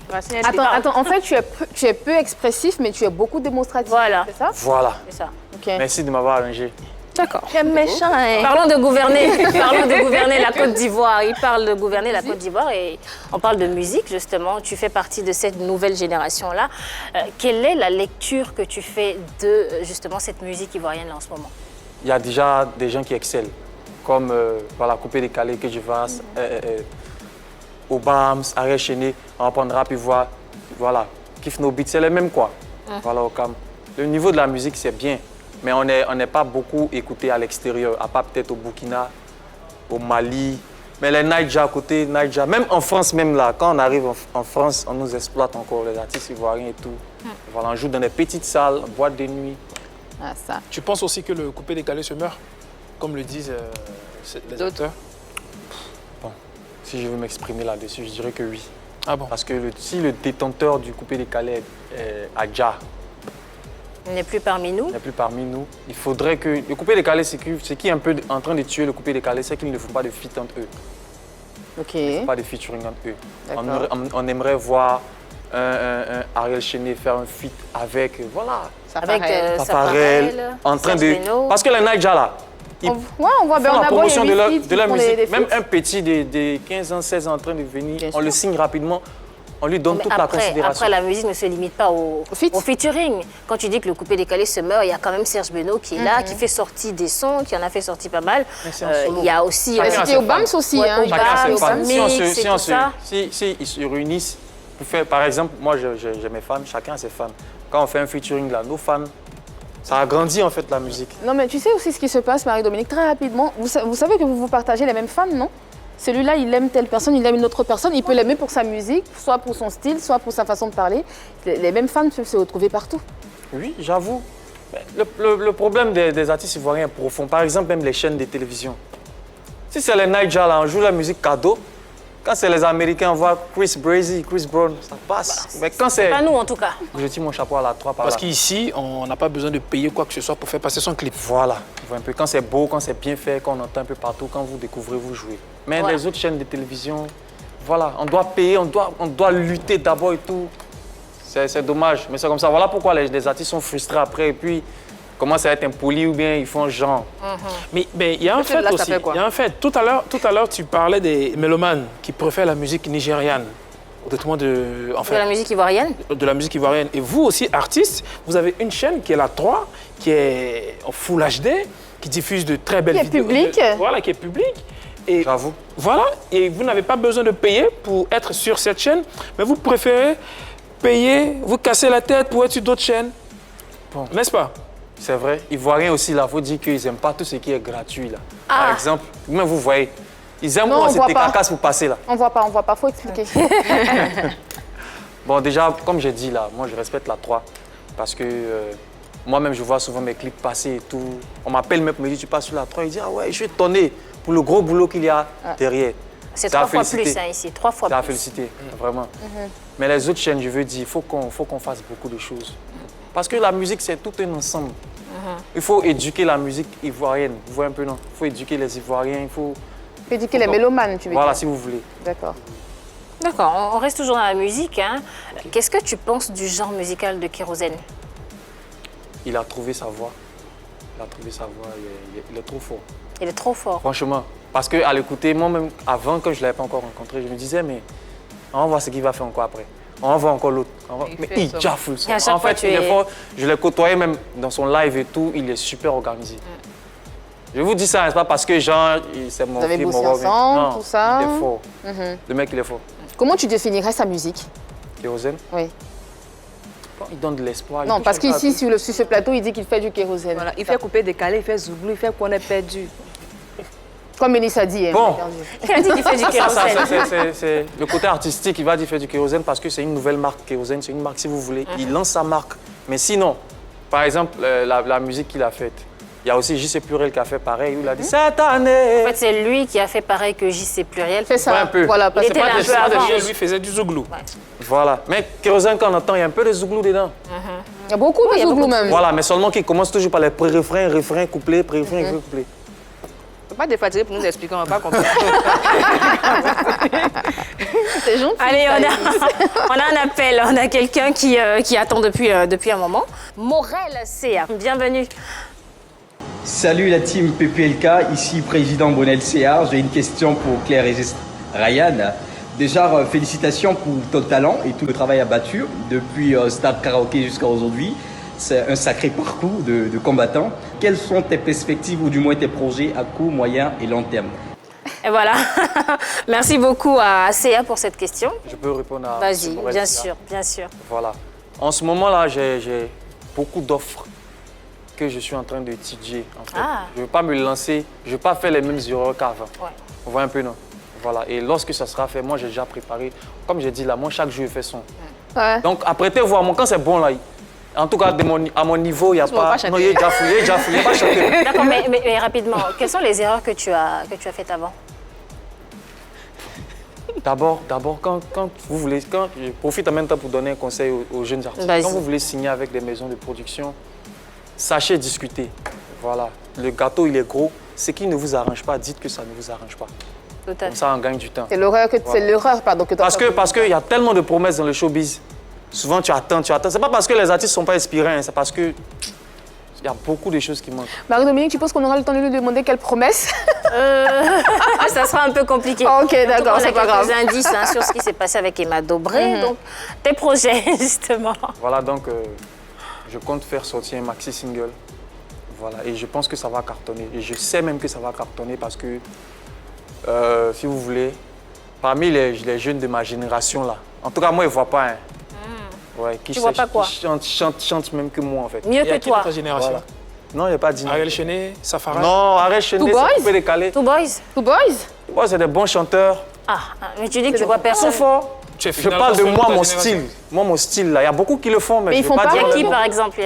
Attends, en fait, tu es peu expressif, mais tu es beaucoup démonstratif. Voilà. C'est ça? voilà. C'est ça. Ok. Merci de m'avoir arrangé. D'accord. Quel méchant, hein. Parlons de gouverner la Côte d'Ivoire. Il parle de gouverner la Côte d'Ivoire et on parle de musique, justement. Tu fais partie de cette nouvelle génération-là. Quelle est la lecture que tu fais de, justement, cette musique ivoirienne en ce moment? Il y a déjà des gens qui excellent, comme voilà, Coupé Décalé, que je fasse, Obams, Ariel Chéné, on apprendra puis voir, voilà, Kiff No Beat, c'est le même quoi. Voilà, Okam. Le niveau de la musique, c'est bien, mais on n'est pas beaucoup écouté à l'extérieur, à part peut-être au Burkina, au Mali, mais les Naija à côté, Naija, même en France, même là, quand on arrive en France, on nous exploite encore, les artistes ivoiriens et tout. Voilà, on joue dans des petites salles, boîtes de nuit. Ah, ça. Tu penses aussi que le coupé décalé se meurt, comme le disent les auteurs? Bon, si je veux m'exprimer là-dessus, je dirais que oui. Ah bon? Parce que si le détenteur du coupé décalé est Adja, Il n'est plus parmi nous. n'est plus parmi nous, il faudrait que... Le coupé décalé, ce qui est un peu en train de tuer le coupé décalé, c'est qu'ils ne font pas de feat entre eux. Ok. Pas de featuring entre eux. D'accord. On aimerait voir un Ariel Chéné faire un feat avec, voilà, Avec Safarel, en train de... Parce que les Naija là, ils Ouais, on voit font bien, on la a promotion de leur musique. Des Même feats. un petit de 15 ans, 16 ans en train de venir, Bien on le sûr. signe rapidement, on lui donne Mais toute la après, considération. après, la musique ne se limite pas au featuring. Quand tu dis que le coupé décalé se meurt, il y a quand même Serge Beno qui est là, qui fait sortir des sons, qui en a fait sortir pas mal. c'est un solo. Il y a aussi... Il a Chacun a cité ses Obams fans. aussi. Ouais, Hein. Chacun a ses Obama, fans. Si on se- Mix et si on tout se- ça. si ils se réunissent pour faire, par exemple, moi j'ai mes fans, chacun a ses fans. Quand on fait un featuring là, nos fans, ça agrandit en fait la musique. Non, mais tu sais aussi ce qui se passe, Marie-Dominique, très rapidement. Vous savez que vous partagez les mêmes fans, non? Celui-là, il aime telle personne, il aime une autre personne. Il peut l'aimer pour sa musique, soit pour son style, soit pour sa façon de parler. Les mêmes fans peuvent se retrouver partout. Oui, j'avoue. Mais le problème des artistes ivoiriens est profond. Par exemple, même les chaînes de télévision. Si c'est les Naija là, on joue la musique cadeau. Quand c'est les Américains, on voit Chris Breezy, Chris Brown, ça passe. Mais quand c'est... Pas nous, en tout cas. Je tire mon chapeau à la 3 par Parce là. qu'ici, on n'a pas besoin de payer quoi que ce soit pour faire passer son clip. Voilà. On voit un peu quand c'est beau, quand c'est bien fait, quand on entend un peu partout, quand vous découvrez, vous jouez. Mais Voilà. les autres chaînes de télévision, voilà, on doit payer, on doit lutter d'abord et tout. C'est dommage, mais c'est comme ça. Voilà pourquoi les artistes sont frustrés après et puis commencent à être impolis ou bien ils font genre. Mais il y a un Peut-être fait là, ça aussi. fait quoi? Il y a un fait. Tout à l'heure, tu parlais des mélomanes qui préfèrent la musique nigériane au détriment de, en De la fait, musique ivoirienne. de la musique ivoirienne. Et vous aussi, artistes, vous avez une chaîne qui est la 3, qui est en Full HD, qui diffuse de très belles Qui est vidéos. publique. Voilà, qui est publique. Et J'avoue. voilà, et vous n'avez pas besoin de payer pour être sur cette chaîne, mais vous préférez payer, vous casser la tête pour être sur d'autres chaînes. Bon. N'est-ce pas? C'est vrai. Ivoiriens aussi, là, il faut dire qu'ils n'aiment pas tout ce qui est gratuit. Là. Ah. Par exemple, même vous voyez, ils aiment Non, quand on c'est voit des pas. carcasses pour passer là. On voit pas, faut expliquer. Bon, déjà, comme j'ai dit là, moi je respecte la 3 parce que moi-même je vois souvent mes clips passer et tout. On m'appelle même, me dit tu passes sur la 3, il dit ah ouais, je suis étonné pour le gros boulot qu'il y a derrière. C'est C'est à 3 fois féliciter. plus, hein, ici. 3 fois C'est à plus. féliciter, vraiment. Mais les autres chaînes, je veux dire, il faut qu'on fasse beaucoup de choses. Parce que la musique, c'est tout un ensemble. Il faut éduquer la musique ivoirienne. Vous voyez un peu, non? Il faut éduquer les Ivoiriens, il faut... Éduquer les mélomanes, tu veux Voilà, dire. si vous voulez. D'accord. D'accord, on reste toujours dans la musique. Hein. Qu'est-ce que tu penses du genre musical de Kérosène? Il a trouvé sa voix. Il a trouvé sa voix, il est trop fort. Il est trop fort. Franchement. Parce qu'à l'écouter, moi-même, avant, quand je ne l'avais pas encore rencontré, je me disais, mais on va voir ce qu'il va faire encore après. On va voir encore l'autre. Mais il jaffe le son. Et à chaque En fois, fait, tu il es- est fort. Je l'ai côtoyé même dans son live et tout. Il est super organisé. Je vous dis ça, c'est pas parce que genre, c'est mon Vous avez film, bossé mon rôle, mais- ensemble, non, tout ça. Il est fort. Le mec, il est fort. Comment tu définirais sa musique? Kérosène, Oui. il donne de l'espoir. il Non, touche parce un peu à qu'ici, tout. sur ce plateau, il dit qu'il fait du kérosène. Voilà, il fait couper décalé, il fait zouglou, il fait qu'on est perdu. Comme Mélissa dit. Hein, Bon. perdu. Il a dit qu'il fait du Ça, kérosène. c'est le côté artistique. Il va dire faire du kérosène parce que c'est une nouvelle marque kérosène. C'est une marque, si vous voulez. Il lance sa marque. Mais sinon, par exemple, la musique qu'il a faite, il y a aussi J.C. Pluriel qui a fait pareil. Où il a dit cette année. En fait, c'est lui qui a fait pareil que JC Pluriel. C'est ça. un peu. Voilà, parce Il était là un peu avant. Lui faisait du zouglou. Voilà. Mais kérosène, quand on entend, il y a un peu de zouglou dedans. il y a beaucoup de zouglou même. Voilà, mais seulement qu'il commence toujours par les pré-refrains, refrains, couplets, pré-refrains, refrains, couplets. Faut pas défatiguer pour nous expliquer, on va pas comprendre. C'est gentil. Allez, on a un appel. On a quelqu'un qui attend depuis un moment. Morel C. Bienvenue. Salut la team PPLK, ici président Bonel CR. J'ai une question pour Claire et Ryan. Déjà, félicitations pour ton talent et tout le travail abattu depuis Stade Karaoké jusqu'à aujourd'hui. C'est un sacré parcours de combattant. Quelles sont tes perspectives ou du moins tes projets à court, moyen et long terme? Et voilà. Merci beaucoup à CA pour cette question. Je peux répondre à... Vas-y, bien sûr, bien sûr. Voilà. En ce moment-là, j'ai beaucoup d'offres que je suis en train d'étudier. En fait. Je ne veux pas me lancer, je ne veux pas faire les mêmes erreurs qu'avant. Ouais. On voit un peu, non? Voilà. Et lorsque ça sera fait, moi, j'ai déjà préparé. Comme j'ai dit là, moi, chaque jour, je fais son. Ouais. Donc, apprêtez-vous à moi. Quand c'est bon, là, en tout cas, à mon niveau, il n'y a pas... Non, il est déjà fouillé, il n'y a pas chanté. D'accord, mais rapidement, quelles sont les erreurs que tu as faites avant? D'abord, quand vous voulez... je profite en même temps pour donner un conseil aux jeunes artistes. Quand vous voulez signer avec des maisons de production, sachez discuter. Voilà. Le gâteau, il est gros. Ce qui ne vous arrange pas, dites que ça ne vous arrange pas. Comme ça, on gagne du temps. C'est l'erreur que Parce qu'il y a tellement de promesses dans le showbiz. Souvent, tu attends. C'est pas parce que les artistes ne sont pas inspirés, hein, c'est parce que il y a beaucoup de choses qui manquent. Marie-Dominique, tu penses qu'on aura le temps de lui demander quelle promesse? Ça sera un peu compliqué. Ok, d'accord, c'est pas grave. On a quelques indices sur ce qui s'est passé avec Emma Dobré. Donc, tes projets, justement. Voilà, donc, je compte faire sortir un maxi single. Voilà, et je pense que ça va cartonner. Et je sais même que ça va cartonner parce que, si vous voulez, parmi les jeunes de ma génération, là, en tout cas, moi, ils ne voient pas. Hein. Ouais, tu vois pas quoi? Qui chante même que moi, en fait. Mieux que toi. Notre génération. Voilà. Non, il n'y a pas d'idée. Ariel Chené, Safara. Non, Ariel Chené, c'est coupé décalé. Two Boys. Two Boys? Ouais, c'est des bons chanteurs. Mais tu dis que tu vois personne. Ils sont forts. Je parle de moi, mon style. Moi, mon style, là. Il y a beaucoup qui le font, mais je ne veux pas dire. Il y a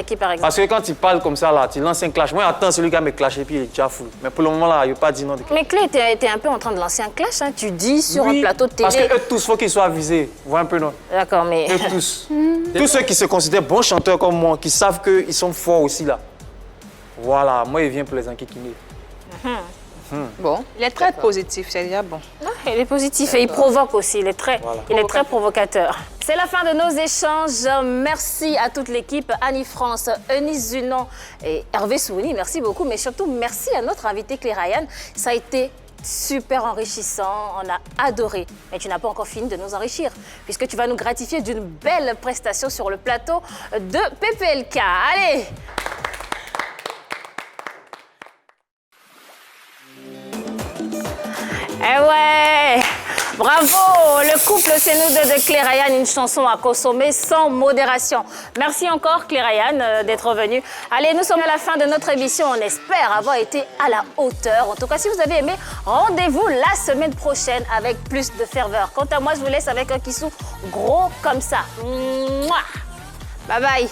qui, par exemple? Parce que quand ils parlent comme ça, là, tu lances un clash. Moi, j'attends celui qui va me clasher, puis il est déjà fou. Mais pour le moment, là, il ne veut pas dire non. Mais Clé, tu es un peu en train de lancer un clash, hein. Tu dis sur un plateau de télé. Parce qu'eux tous, il faut qu'ils soient avisés. Vous voyez un peu, non? D'accord, mais... Eux tous. Tous ceux qui se considèrent bons chanteurs comme moi, qui savent qu'ils sont forts aussi, là. Voilà, moi, il vient pour les enquiquiner. Bon. Il est très positif, c'est déjà bon. Il est positif et il provoque aussi, il est très provocateur. C'est la fin de nos échanges. Merci à toute l'équipe, Annie France, Eunice Zunon et Hervé Souni. Merci beaucoup, mais surtout merci à notre invité Claire Ryan. Ça a été super enrichissant, on a adoré. Mais tu n'as pas encore fini de nous enrichir, puisque tu vas nous gratifier d'une belle prestation sur le plateau de PPLK. Allez! Eh ouais! Bravo! Le couple C'est nous deux de Claire Ryan, une chanson à consommer sans modération. Merci encore Claire Ryan d'être venue. Allez, nous sommes à la fin de notre émission. On espère avoir été à la hauteur. En tout cas, si vous avez aimé, rendez-vous la semaine prochaine avec plus de ferveur. Quant à moi, je vous laisse avec un kissou gros comme ça. Mouah! Bye bye!